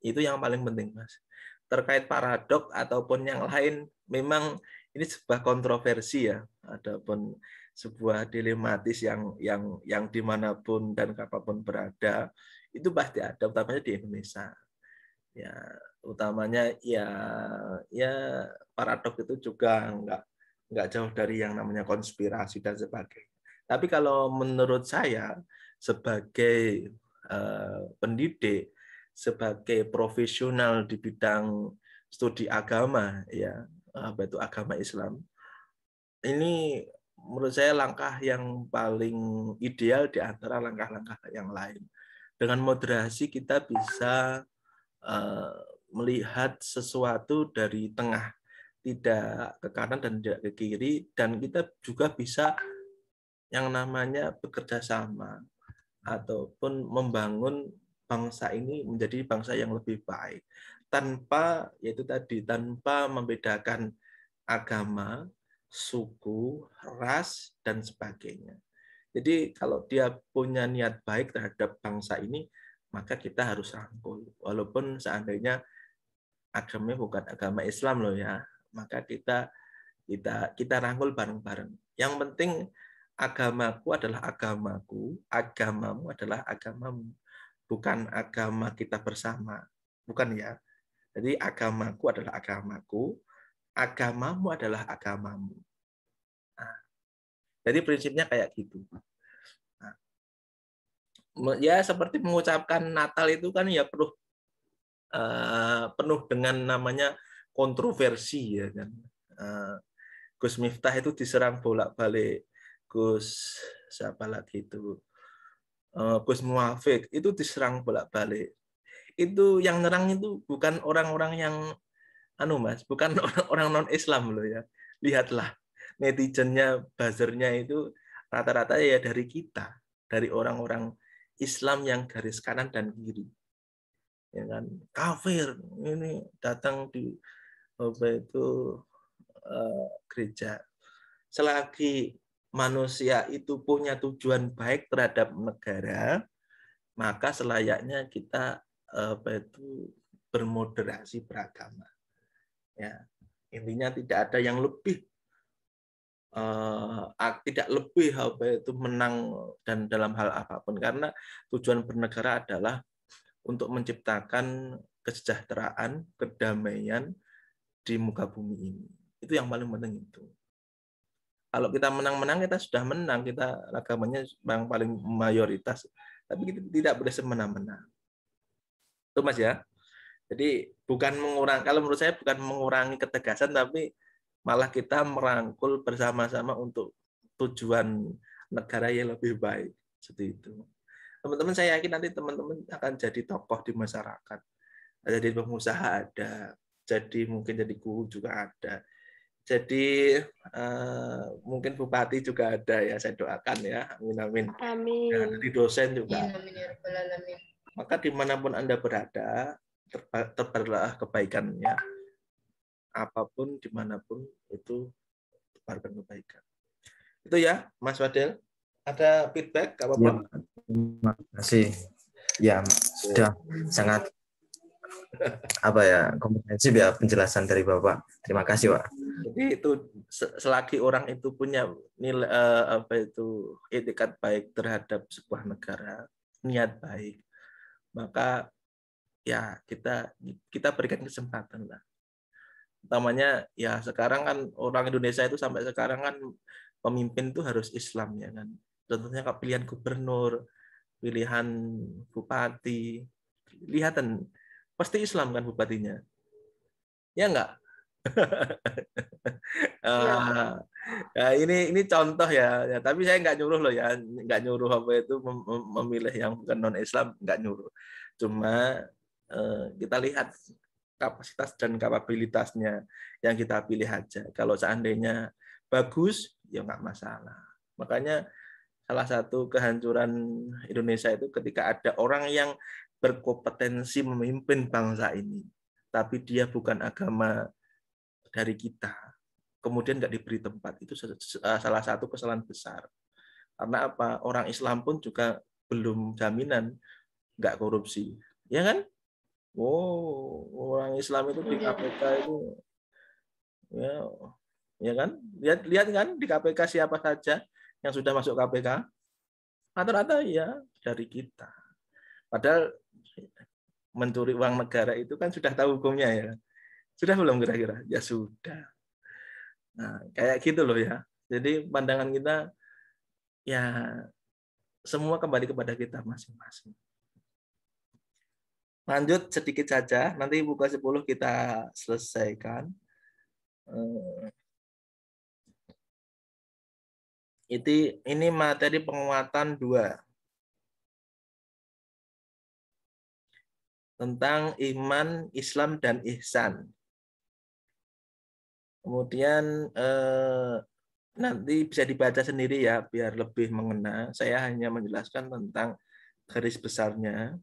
Itu yang paling penting, Mas. Terkait paradok ataupun yang lain, memang ini sebuah kontroversi ya, adapun sebuah dilematis yang dimanapun dan kapanpun berada, itu pasti ada, utamanya di Indonesia. Ya, utamanya ya paradok itu juga nggak jauh dari yang namanya konspirasi dan sebagainya. Tapi kalau menurut saya sebagai pendidik, sebagai profesional di bidang studi agama, ya itu agama Islam, ini menurut saya langkah yang paling ideal di antara langkah-langkah yang lain. Dengan moderasi kita bisa melihat sesuatu dari tengah, tidak ke kanan dan tidak ke kiri, dan kita juga bisa yang namanya bekerja sama ataupun membangun bangsa ini menjadi bangsa yang lebih baik tanpa membedakan agama, suku, ras dan sebagainya. Jadi kalau dia punya niat baik terhadap bangsa ini, maka kita harus rangkul. Walaupun seandainya agamanya bukan agama Islam loh ya, maka kita rangkul bareng-bareng. Yang penting agamaku adalah agamaku, agamamu adalah agamamu. Bukan agama kita bersama. Bukan ya. Jadi agamaku adalah agamaku, agamamu adalah agamamu. Nah, jadi prinsipnya kayak gitu. Nah, ya seperti mengucapkan Natal itu kan ya penuh dengan namanya kontroversi ya kan. Gus Miftah itu diserang bolak-balik, Gus siapa lagi itu, Gus Muafik itu diserang bolak-balik. Itu yang nyerang itu bukan orang-orang yang Mas, bukan orang non Islam loh ya. Lihatlah netizennya, buzzernya itu rata-rata ya dari kita, dari orang-orang Islam yang garis kanan dan kiri. Ya kan, kafir ini datang di gereja. Selagi manusia itu punya tujuan baik terhadap negara, maka selayaknya kita bermoderasi beragama. Ya, intinya tidak ada yang lebih menang dan dalam hal apapun, karena tujuan bernegara adalah untuk menciptakan kesejahteraan, kedamaian di muka bumi ini. Itu yang paling penting itu. Kalau kita menang-menang, kita sudah menang, kita agamanya yang paling mayoritas, tapi kita tidak boleh semena-mena. Itu Mas ya. Jadi bukan mengurangi, kalau menurut saya bukan mengurangi ketegasan, tapi malah kita merangkul bersama-sama untuk tujuan negara yang lebih baik. Seperti itu. Teman-teman, saya yakin nanti teman-teman akan jadi tokoh di masyarakat. Jadi pengusaha ada, jadi mungkin jadi guru juga ada. Jadi mungkin bupati juga ada ya, saya doakan ya, amin amin. Amin. Ya, jadi dosen juga. Amin ya rabbal alamin. Maka dimanapun Anda berada, tebarlah kebaikannya. Apapun, dimanapun, itu tebarkan kebaikan. Itu ya, Mas Fadel. Ada feedback? Apa Ya, terima kasih. Ya, sudah sangat komprehensif ya penjelasan dari Bapak. Terima kasih, Pak. Jadi itu selagi orang itu punya nilai etikat baik terhadap sebuah negara, niat baik, maka ya kita berikan kesempatan lah. Utamanya ya sekarang kan orang Indonesia itu sampai sekarang kan pemimpin itu harus Islam ya kan. Contohnya pilihan gubernur, pilihan bupati, lihatan pasti Islam kan bupatinya. Ya enggak? Ini contoh ya, tapi saya nggak nyuruh loh ya, nggak nyuruh memilih yang bukan non Islam, nggak nyuruh. Cuma kita lihat kapasitas dan kapabilitasnya yang kita pilih aja. Kalau seandainya bagus, ya nggak masalah. Makanya salah satu kehancuran Indonesia itu ketika ada orang yang berkompetensi memimpin bangsa ini, tapi dia bukan agama dari kita, kemudian nggak diberi tempat, itu salah satu kesalahan besar. Karena apa? Orang Islam pun juga belum jaminan nggak korupsi, ya kan? Orang Islam itu di KPK itu, ya kan? Lihat kan di KPK siapa saja yang sudah masuk KPK, rata-rata ya dari kita. Padahal mencuri uang negara itu kan sudah tahu hukumnya ya. Sudah belum kira-kira? Ya sudah. Nah, kayak gitu loh ya. Jadi pandangan kita ya semua kembali kepada kita masing-masing. Lanjut sedikit saja, nanti buka 10 kita selesaikan. Ini materi penguatan 2. Tentang iman, Islam, dan ihsan. Kemudian nanti bisa dibaca sendiri ya, biar lebih mengena. Saya hanya menjelaskan tentang garis besarnya.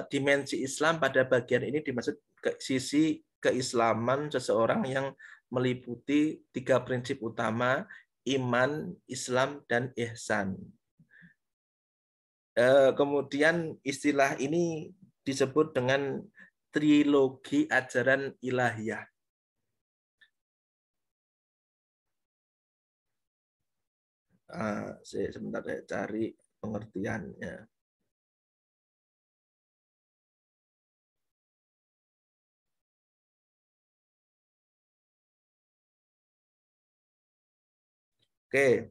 Dimensi Islam pada bagian ini dimaksud sisi keislaman seseorang yang meliputi 3 prinsip utama, iman, Islam, dan ihsan. Kemudian istilah ini disebut dengan trilogi ajaran ilahiyah. Sebentar saya cari pengertiannya. Oke.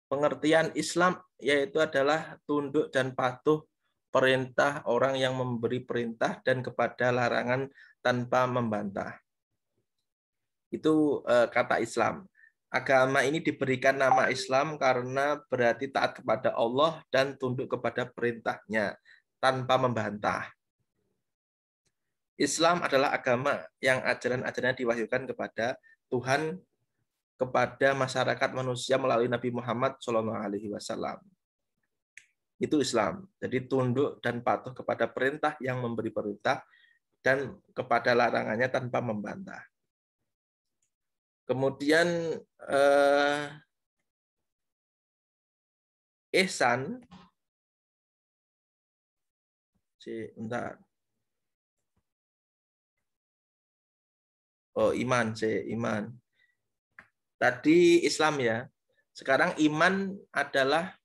pengertian Islam yaitu adalah tunduk dan patuh perintah orang yang memberi perintah dan kepada larangan tanpa membantah. Itu kata Islam. Agama ini diberikan nama Islam karena berarti taat kepada Allah dan tunduk kepada perintahnya tanpa membantah. Islam adalah agama yang ajaran-ajarannya diwahyukan kepada Tuhan, kepada masyarakat manusia melalui Nabi Muhammad SAW. Itu Islam. Jadi tunduk dan patuh kepada perintah yang memberi perintah dan kepada larangannya tanpa membantah. Kemudian ihsan, bentar. Oh, iman, iman. Tadi Islam ya. Sekarang iman adalah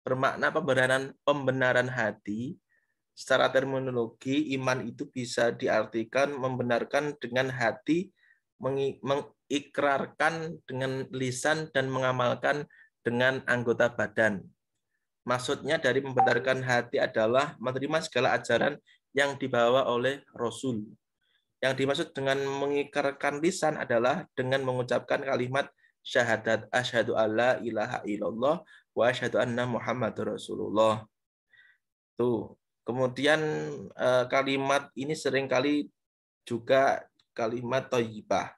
bermakna pembenaran hati. Secara terminologi, iman itu bisa diartikan membenarkan dengan hati, mengikrarkan dengan lisan, dan mengamalkan dengan anggota badan. Maksudnya dari membenarkan hati adalah menerima segala ajaran yang dibawa oleh Rasul. Yang dimaksud dengan mengikrarkan lisan adalah dengan mengucapkan kalimat syahadat asyhadu alla ilaha illallah wa asyhadu anna Muhammadur Rasulullah. Tuh. Kemudian kalimat ini seringkali juga kalimat thayyibah.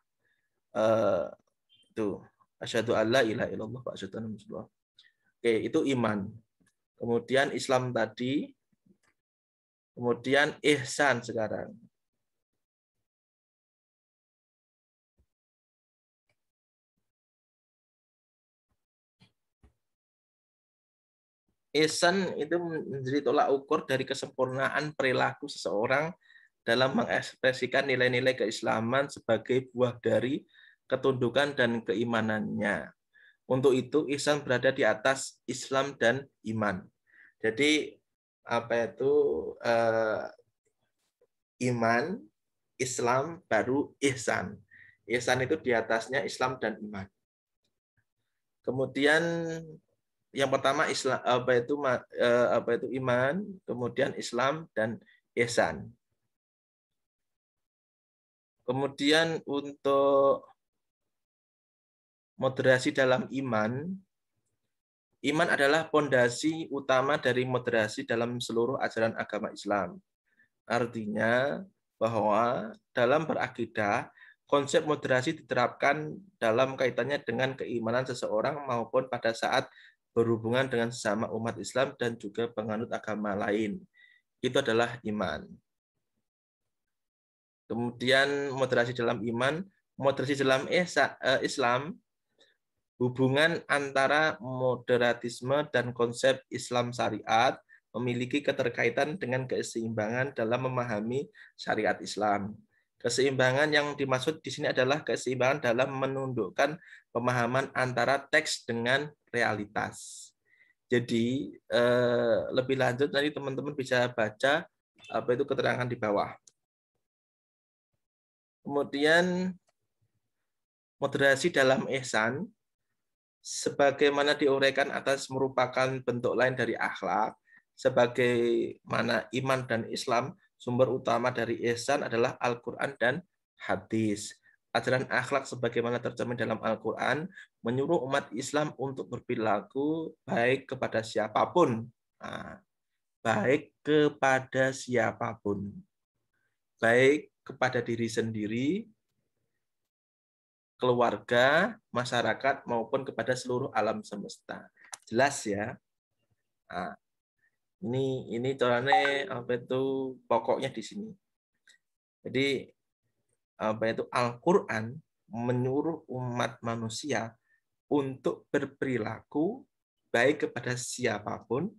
Tuh. Asyhadu alla ilaha illallah wa asyhadu anna Muhammadur Rasulullah. Oke, itu iman. Kemudian Islam tadi. Kemudian ihsan sekarang. Ihsan itu menjadi tolak ukur dari kesempurnaan perilaku seseorang dalam mengekspresikan nilai-nilai keislaman sebagai buah dari ketundukan dan keimanannya. Untuk itu, ihsan berada di atas Islam dan iman. Jadi, apa itu iman, Islam, baru ihsan. Ihsan itu di atasnya Islam dan iman. Kemudian yang pertama Islam, apa itu iman, kemudian Islam dan ihsan. Kemudian untuk moderasi dalam iman, iman adalah pondasi utama dari moderasi dalam seluruh ajaran agama Islam. Artinya bahwa dalam berakidah, konsep moderasi diterapkan dalam kaitannya dengan keimanan seseorang maupun pada saat berhubungan dengan sesama umat Islam dan juga penganut agama lain. Itu adalah iman. Kemudian moderasi dalam iman, moderasi dalam Islam, hubungan antara moderatisme dan konsep Islam syariat memiliki keterkaitan dengan keseimbangan dalam memahami syariat Islam. Keseimbangan yang dimaksud di sini adalah keseimbangan dalam menundukkan pemahaman antara teks dengan realitas. Jadi lebih lanjut nanti teman-teman bisa baca apa itu keterangan di bawah. Kemudian moderasi dalam ihsan sebagaimana diuraikan atas merupakan bentuk lain dari akhlak, sebagaimana iman dan Islam, sumber utama dari ihsan adalah Al-Quran dan hadis. Ajaran akhlak sebagaimana tercermin dalam Al-Quran menyuruh umat Islam untuk berperilaku baik kepada siapapun. Nah, baik kepada siapapun. Baik kepada diri sendiri, keluarga, masyarakat, maupun kepada seluruh alam semesta. Jelas ya. Nah, ini caranya apa itu pokoknya di sini. Jadi apa itu Al-Qur'an menyuruh umat manusia untuk berperilaku baik kepada siapapun,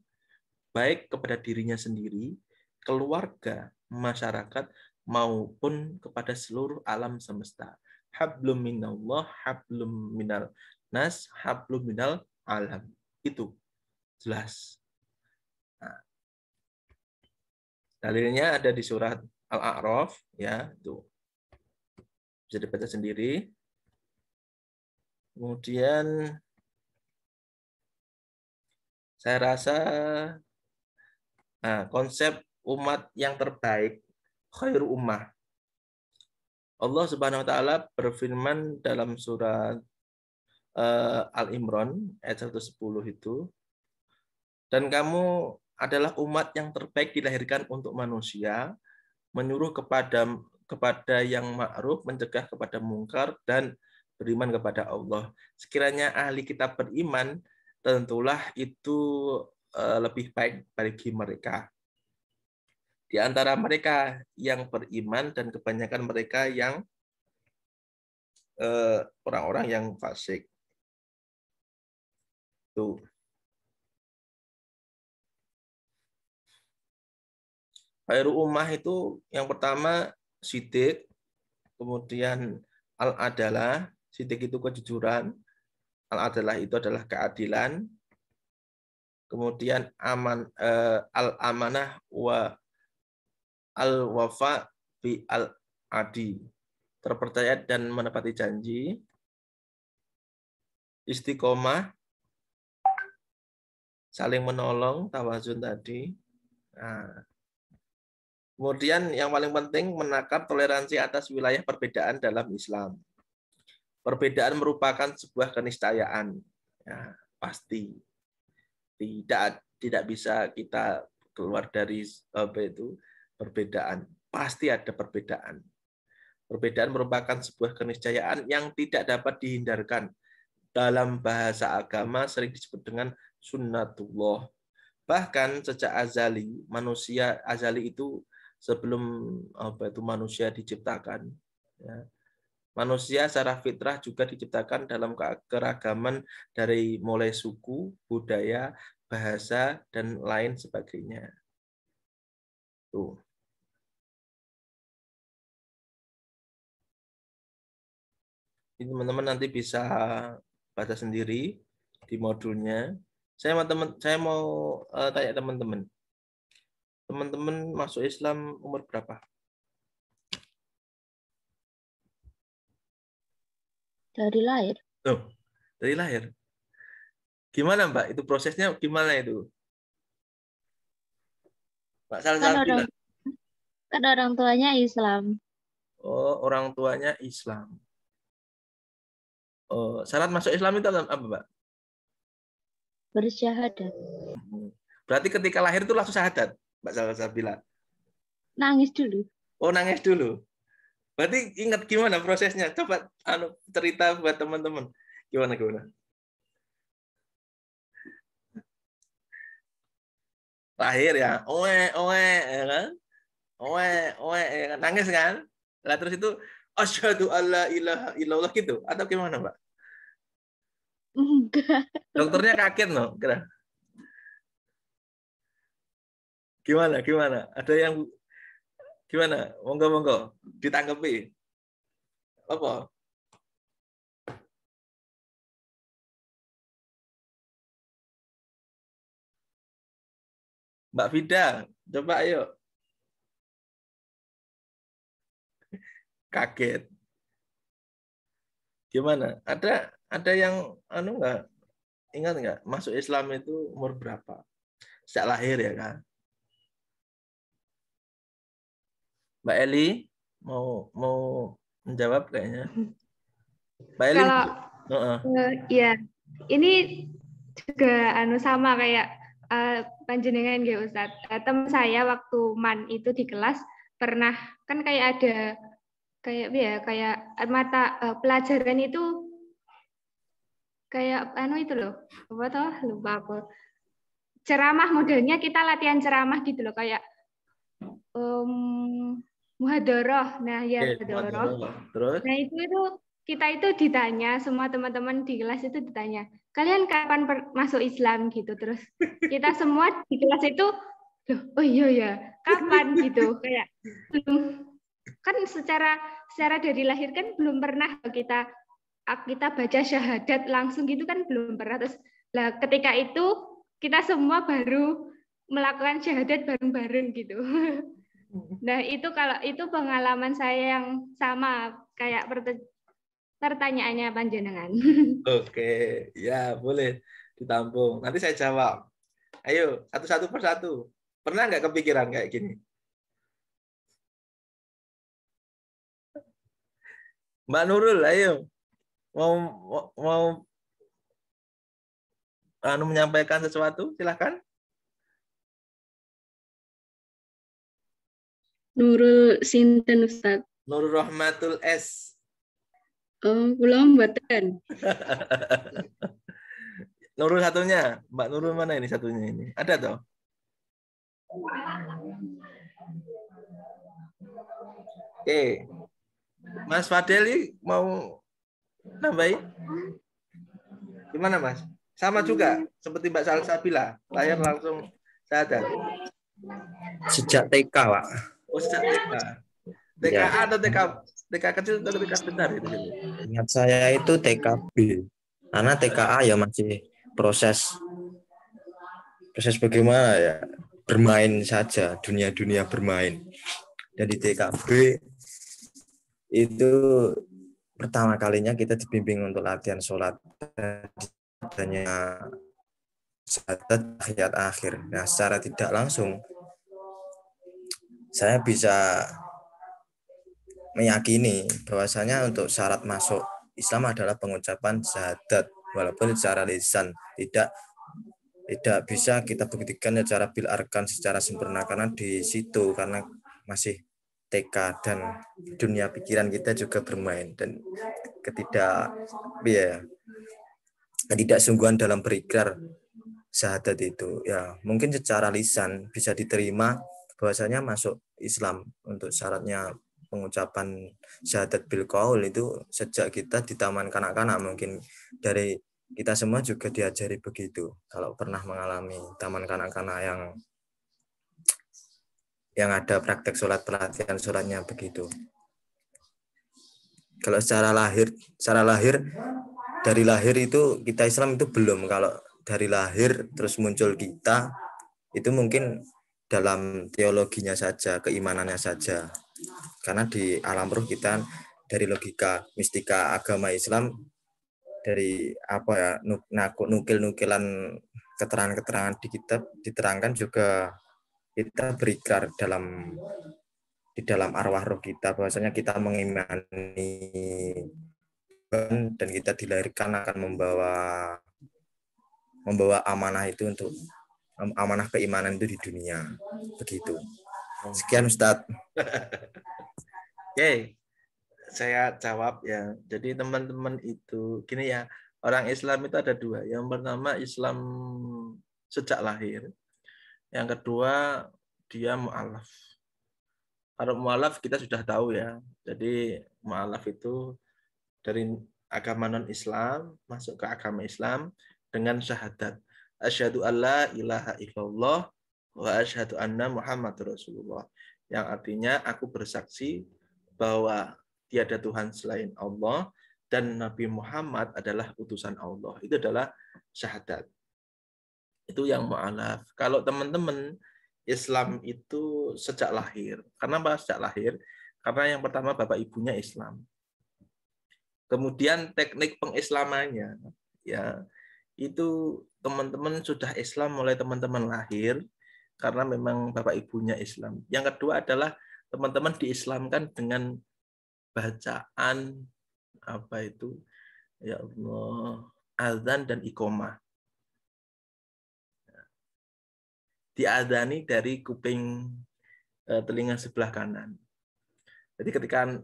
baik kepada dirinya sendiri, keluarga, masyarakat, maupun kepada seluruh alam semesta. Hablum minallah, hablum minal nas, hablum minal alam. Itu jelas. Nah, dalilnya ada di surat Al-A'raf, ya, itu bisa dibaca sendiri. Kemudian Saya rasa konsep umat yang terbaik, khairu ummah. Allah Subhanahu wa taala berfirman dalam surat Al-Imran ayat 110 itu, dan kamu adalah umat yang terbaik dilahirkan untuk manusia, menyuruh kepada yang ma'ruf, mencegah kepada mungkar, dan beriman kepada Allah. Sekiranya ahli kitab beriman, tentulah itu lebih baik bagi mereka. Di antara mereka yang beriman dan kebanyakan mereka yang orang-orang yang fasik. Tuh. Khairu ummah itu yang pertama sidik, kemudian al-adalah, sidik itu kejujuran, al-adalah itu adalah keadilan, kemudian al-amanah wa al-wafa bi al-adi, terpercaya dan menepati janji, istiqomah, saling menolong, tawazun tadi. Nah, kemudian yang paling penting menakar toleransi atas wilayah perbedaan dalam Islam. Perbedaan merupakan sebuah keniscayaan. Ya, pasti tidak bisa kita keluar dari perbedaan. Pasti ada perbedaan. Perbedaan merupakan sebuah keniscayaan yang tidak dapat dihindarkan. Dalam bahasa agama sering disebut dengan sunnatullah. Bahkan sejak azali, manusia azali itu sebelum manusia diciptakan, ya, manusia secara fitrah juga diciptakan dalam keragaman dari mulai suku, budaya, bahasa, dan lain sebagainya. Tuh. Ini teman-teman nanti bisa baca sendiri di modulnya. Saya mau tanya teman-teman. Teman-teman masuk Islam umur berapa? Dari lahir. Tuh, dari lahir. Gimana Mbak? Itu prosesnya gimana itu? Mbak Salsabila. Kan orang tuanya Islam. Oh, orang tuanya Islam. Oh, syarat masuk Islam itu apa, Mbak? Bersyahadat. Berarti ketika lahir itu langsung syahadat, Mbak Salsabila. Nangis dulu. Oh, nangis dulu. Berarti ingat gimana prosesnya? Coba cerita buat teman-teman. Gimana? Lahir ya, ya kan? Ya kan? Nangis kan? Lah terus itu asyhadu alla ilaha illallah gitu atau gimana, Mbak? Enggak. Dokternya kaget no, kira. Gimana? Ada yang gimana? Monggo ditanggapi. Apa? Mbak Vida, coba ayo. Kaget. Gimana? Ada yang nggak? Ingat nggak? Masuk Islam itu umur berapa? Sejak lahir ya kan? Mbak Eli mau menjawab kayaknya. Mbak Eli. Ya, ini juga sama kayak panjenengan ya Ustaz. Teman saya waktu MAN itu di kelas pernah kan kayak ada kayak mata pelajaran itu kayak itu loh. Apa toh? Lupa aku. Ceramah modelnya kita latihan ceramah gitu loh kayak muhadharah. Nah, ya muhadharah. Terus? Nah, itu kita itu ditanya, semua teman-teman di kelas itu ditanya, kalian kapan masuk Islam gitu. Terus kita semua di kelas itu, loh, oh iya ya, kapan gitu. Kayak belum kan secara dari lahir kan belum pernah kita baca syahadat langsung gitu kan belum pernah. Terus lah ketika itu kita semua baru melakukan syahadat bareng-bareng gitu. Nah, itu pengalaman saya yang sama kayak pertanyaannya panjenengan. Oke, ya boleh ditampung. Nanti saya jawab. Ayo, satu-satu persatu. Pernah nggak kepikiran kayak gini? Mbak Nurul, ayo. Mau menyampaikan sesuatu? Silahkan. Nurul sinten Ustaz. Nurul Rahmatul S. Oh, kula mboten. Nurul satunya, Mbak Nurul mana ini satunya ini? Ada toh? Oke. Mas Fadeli mau nambahin? Gimana Mas? Sama juga seperti Mbak Salsabila, lahir langsung sadar. Sejak TK, Pak. Oh, sejak TK. TK Ya. atau TK kecil atau TK besar itu? Ingat saya itu TKB. Karena TKA ya masih proses bagaimana ya, bermain saja, dunia bermain. Jadi TKB itu pertama kalinya kita dibimbing untuk latihan sholat, adanya syahadat tahiyat akhir. Nah, secara tidak langsung saya bisa meyakini bahwasanya untuk syarat masuk Islam adalah pengucapan syahadat, walaupun secara lisan tidak bisa kita buktikan secara bil arkan secara sempurna karena di situ karena masih TK dan dunia pikiran kita juga bermain dan ketidaksungguhan dalam berikrar syahadat itu ya mungkin secara lisan bisa diterima bahwasanya masuk Islam. Untuk syaratnya pengucapan syahadat bil qaul itu sejak kita di taman kanak-kanak, mungkin dari kita semua juga diajari begitu kalau pernah mengalami taman kanak-kanak yang ada praktek sholat, pelatihan sholatnya begitu. Kalau secara lahir dari lahir itu kita Islam itu belum. Kalau dari lahir terus muncul kita itu mungkin dalam teologinya saja, keimanannya saja. Karena di alam ruh kita dari logika mistika agama Islam, dari nukil-nukilan keterangan-keterangan di kitab diterangkan juga kita berikrar di dalam arwah roh kita bahwasanya kita mengimani dan kita dilahirkan akan membawa amanah itu untuk amanah keimanan itu di dunia begitu. Sekian Ustadz. Oke. Saya jawab ya. Jadi teman-teman itu gini ya, orang Islam itu ada dua. Yang pertama Islam sejak lahir. Yang kedua dia mu'alaf. Kalau mu'alaf kita sudah tahu ya. Jadi mu'alaf itu dari agama non-Islam masuk ke agama Islam dengan syahadat. Asyhadu alla ilaha illallah wa asyhadu anna Muhammadur Rasulullah. Yang artinya aku bersaksi bahwa tiada Tuhan selain Allah dan Nabi Muhammad adalah utusan Allah. Itu adalah syahadat. Itu yang mu'alaf. Kalau teman-teman Islam itu sejak lahir. Kenapa sejak lahir? Karena yang pertama bapak ibunya Islam. Kemudian teknik pengislamannya ya itu teman-teman sudah Islam mulai teman-teman lahir karena memang bapak ibunya Islam. Yang kedua adalah teman-teman diislamkan dengan bacaan apa itu ya Allah, azan dan iqomah. Diadani dari kuping telinga sebelah kanan. Jadi ketika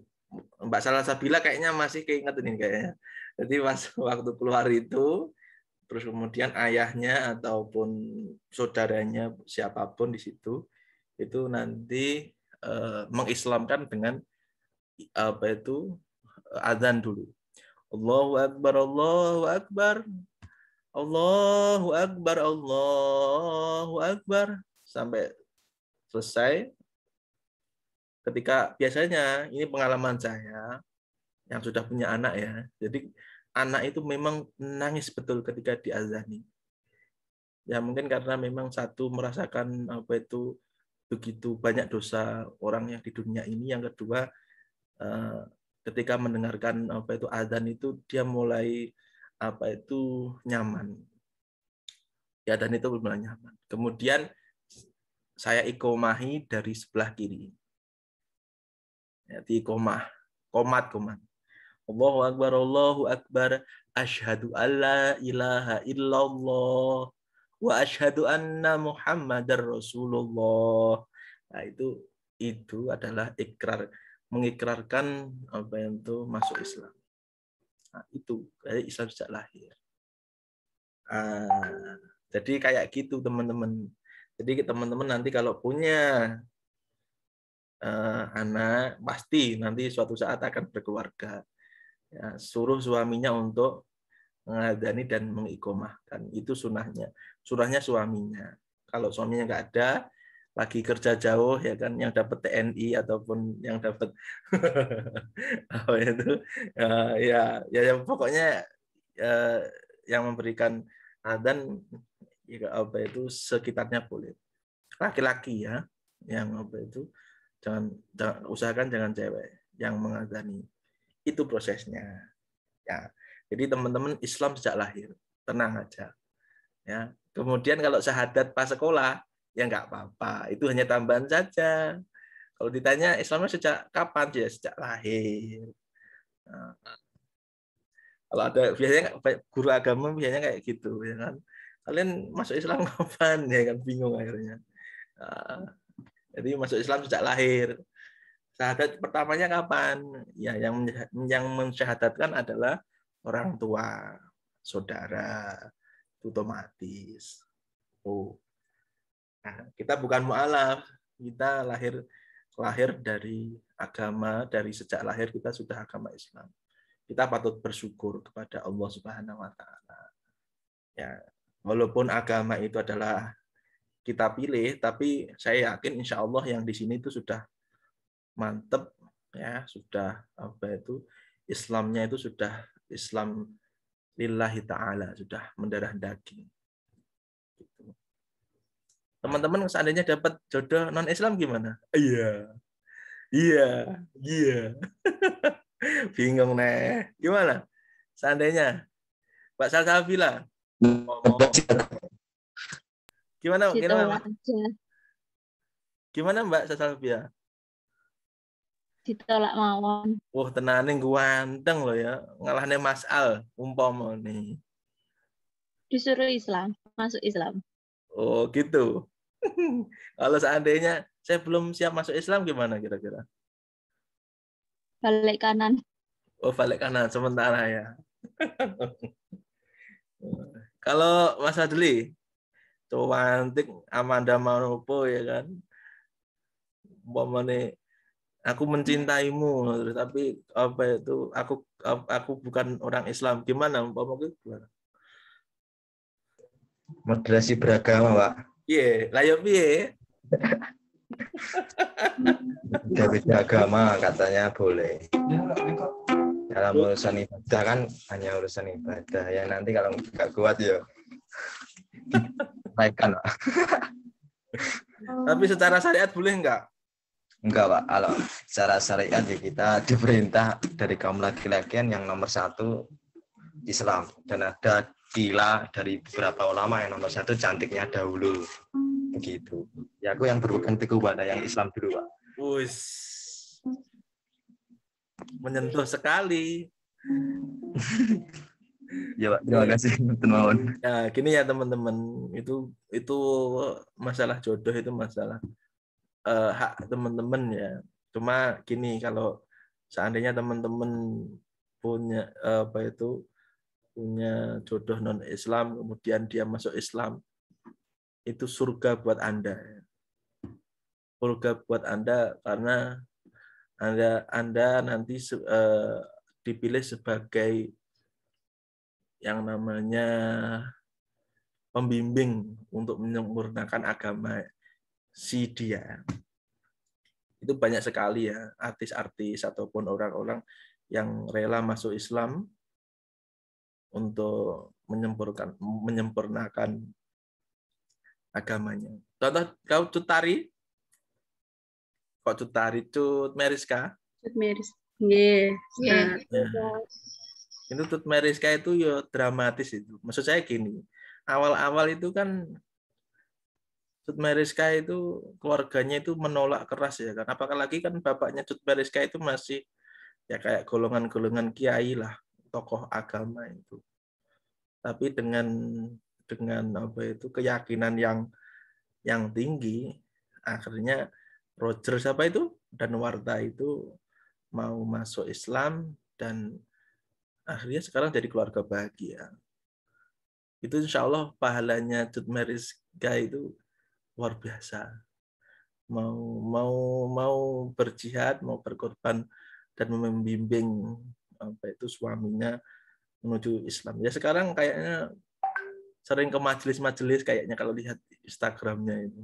Mbak Salsabila kayaknya masih keinget ini kayaknya. Jadi waktu keluar itu terus kemudian ayahnya ataupun saudaranya siapapun di situ itu nanti mengislamkan dengan apa itu azan dulu. Allahu Akbar, Allahu Akbar, Allahu Akbar, Allahu Akbar sampai selesai. Ketika biasanya ini pengalaman saya yang sudah punya anak ya. Jadi anak itu memang nangis betul ketika diazani. Ya mungkin karena memang satu merasakan apa itu begitu banyak dosa orang yang di dunia ini. Yang kedua ketika mendengarkan apa itu azan itu dia mulai apa itu nyaman. Ya, dan itu benar nyaman. Kemudian saya ikomahi dari sebelah kiri. Ya, di komat. Allahu Akbar, asyhadu alla ilaha illallah wa asyhadu anna Muhammadar Rasulullah. Nah, itu adalah ikrar, mengikrarkan apa yang itu masuk Islam. Nah, itu dari Islam sejak lahir. Jadi kayak gitu teman-teman. Jadi teman-teman nanti kalau punya anak, pasti nanti suatu saat akan berkeluarga. Ya, suruh suaminya untuk mengadani dan mengikomahkan. Itu sunahnya. Sunahnya suaminya. Kalau suaminya nggak ada, lagi kerja jauh ya kan, yang dapat TNI ataupun yang dapat apa itu ya pokoknya yang memberikan adzan ya, apa itu sekitarnya boleh. Laki-laki ya, yang apa itu jangan usahakan jangan cewek yang mengadzani. Itu prosesnya. Ya. Jadi teman-teman Islam sejak lahir, tenang aja. Ya. Kemudian kalau syahadat pas sekolah, ya nggak apa-apa. Itu hanya tambahan saja. Kalau ditanya Islamnya sejak kapan? Ya sejak lahir. Nah, kalau ada biasanya guru agama biasanya kayak gitu, ya kan. Kalian masuk Islam kapan? Ya kan bingung akhirnya. Nah, jadi masuk Islam sejak lahir. Syahadat pertamanya kapan? Ya, yang mensyahadatkan adalah orang tua, saudara, itu otomatis. Nah, kita bukan mu'alaf, kita lahir dari agama, dari sejak lahir kita sudah agama Islam. Kita patut bersyukur kepada Allah Subhanahu wa taala. Ya, walaupun agama itu adalah kita pilih, tapi saya yakin insya Allah yang di sini itu sudah mantep ya, sudah apa itu Islamnya itu sudah Islam lillahi ta'ala, sudah mendarah daging. Teman-teman seandainya dapat jodoh non Islam gimana? Iya. Bingung nih. Gimana? Seandainya Mbak Salsabila. Gimana? Gimana Mbak Salsabila? Ditolak mawon. Wah, tenaning ganteng loh ya. Ngalahne Mas Al umpama nih. Disuruh Islam, masuk Islam. Oh, gitu. Kalau seandainya saya belum siap masuk Islam gimana kira-kira? Balik kanan. Oh, balik kanan sementara ya. Kalau Mas Adli, Cowantik Amanda Manopo ya kan. Umpamane aku mencintaimu, tapi apa itu aku bukan orang Islam. Gimana umpama gitu? Moderasi beragama, Pak. Iya, lah ya piye? Beda agama katanya boleh. Dalam urusan ibadah kan hanya urusan ibadah. Ya nanti kalau nggak kuat ya naikkan, Pak. Tapi secara syariat boleh nggak? Enggak, Pak. Kalau secara syariat ya kita diperintah dari kaum laki-lakian yang nomor 1 Islam. Dan ada kila dari beberapa ulama yang nomor 1 cantiknya dahulu. Begitu. Ya aku yang berpegang teguh pada yang Islam dulu, Pak. Wus. Menyentuh sekali. Ya, Pak. Terima kasih, teman-teman. Ya, gini ya teman-teman. Itu masalah jodoh itu masalah hak teman-teman ya. Cuma gini, kalau seandainya teman-teman punya punya jodoh non Islam kemudian dia masuk Islam, itu surga buat Anda. Surga buat Anda karena Anda nanti dipilih sebagai yang namanya pembimbing untuk menyempurnakan agama si dia. Itu banyak sekali ya artis-artis ataupun orang-orang yang rela masuk Islam untuk menyempurnakan agamanya. Contoh kau Cut Tari? Kok Cut Tari? Cut Meriska? Cut Meris. Yes. Itu Cut Meriska itu ya dramatis itu. Maksud saya gini, awal-awal itu kan Cut Meriska itu keluarganya itu menolak keras ya kan. Apalagi kan bapaknya Cut Meriska itu masih ya kayak golongan-golongan kiai lah, tokoh agama itu. Tapi dengan apa itu keyakinan yang tinggi, akhirnya Roger siapa itu dan Warta itu mau masuk Islam dan akhirnya sekarang jadi keluarga bahagia. Itu insya Allah pahalanya Cut Meriska itu luar biasa. Mau berjihad, mau berkorban dan membimbing apa itu suaminya menuju Islam. Ya sekarang kayaknya sering ke majelis-majelis kayaknya kalau lihat Instagramnya itu.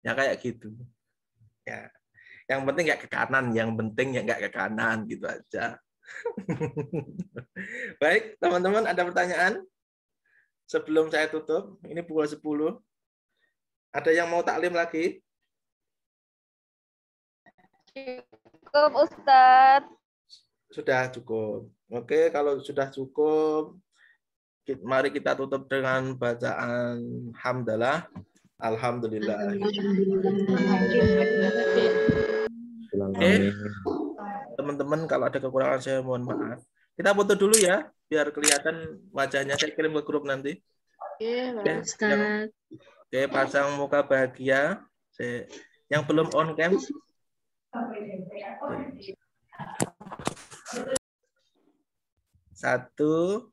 Ya kayak gitu. Ya. Yang penting nggak ke kanan, yang penting ya nggak ke kanan gitu aja. Baik, teman-teman ada pertanyaan? Sebelum saya tutup, ini pukul 10. Ada yang mau taklim lagi? Cukup Ustadz. Sudah cukup. Oke, kalau sudah cukup, mari kita tutup dengan bacaan hamdalah. Alhamdulillah. Oke, teman-teman kalau ada kekurangan saya mohon maaf. Kita foto dulu ya, biar kelihatan wajahnya. Saya kirim ke grup nanti. Oke, oke, pasang muka bahagia. Yang belum on cam. Satu,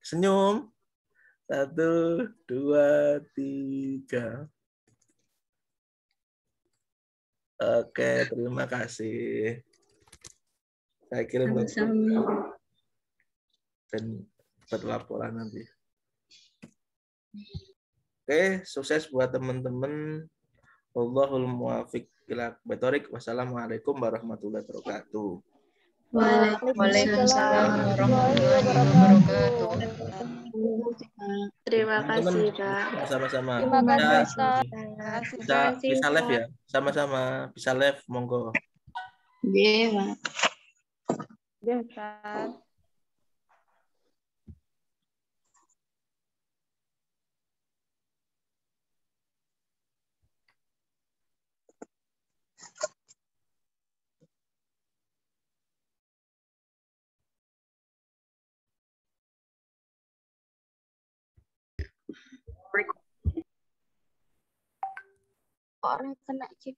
senyum. 1, 2, 3. Oke, terima kasih. Saya kirim ke grup dan berlaporan nanti. Oke, sukses buat teman-teman. Wallahul muwaffiq ila aqwamit. Wassalamualaikum warahmatullahi wabarakatuh. Waalaikumsalam warahmatullahi wabarakatuh. Terima kasih, Kak. Sama-sama. Terima kasih Ustaz. Bisa live ya? Sama-sama. Bisa live, monggo. Iya, Ustaz. Orang kena chip.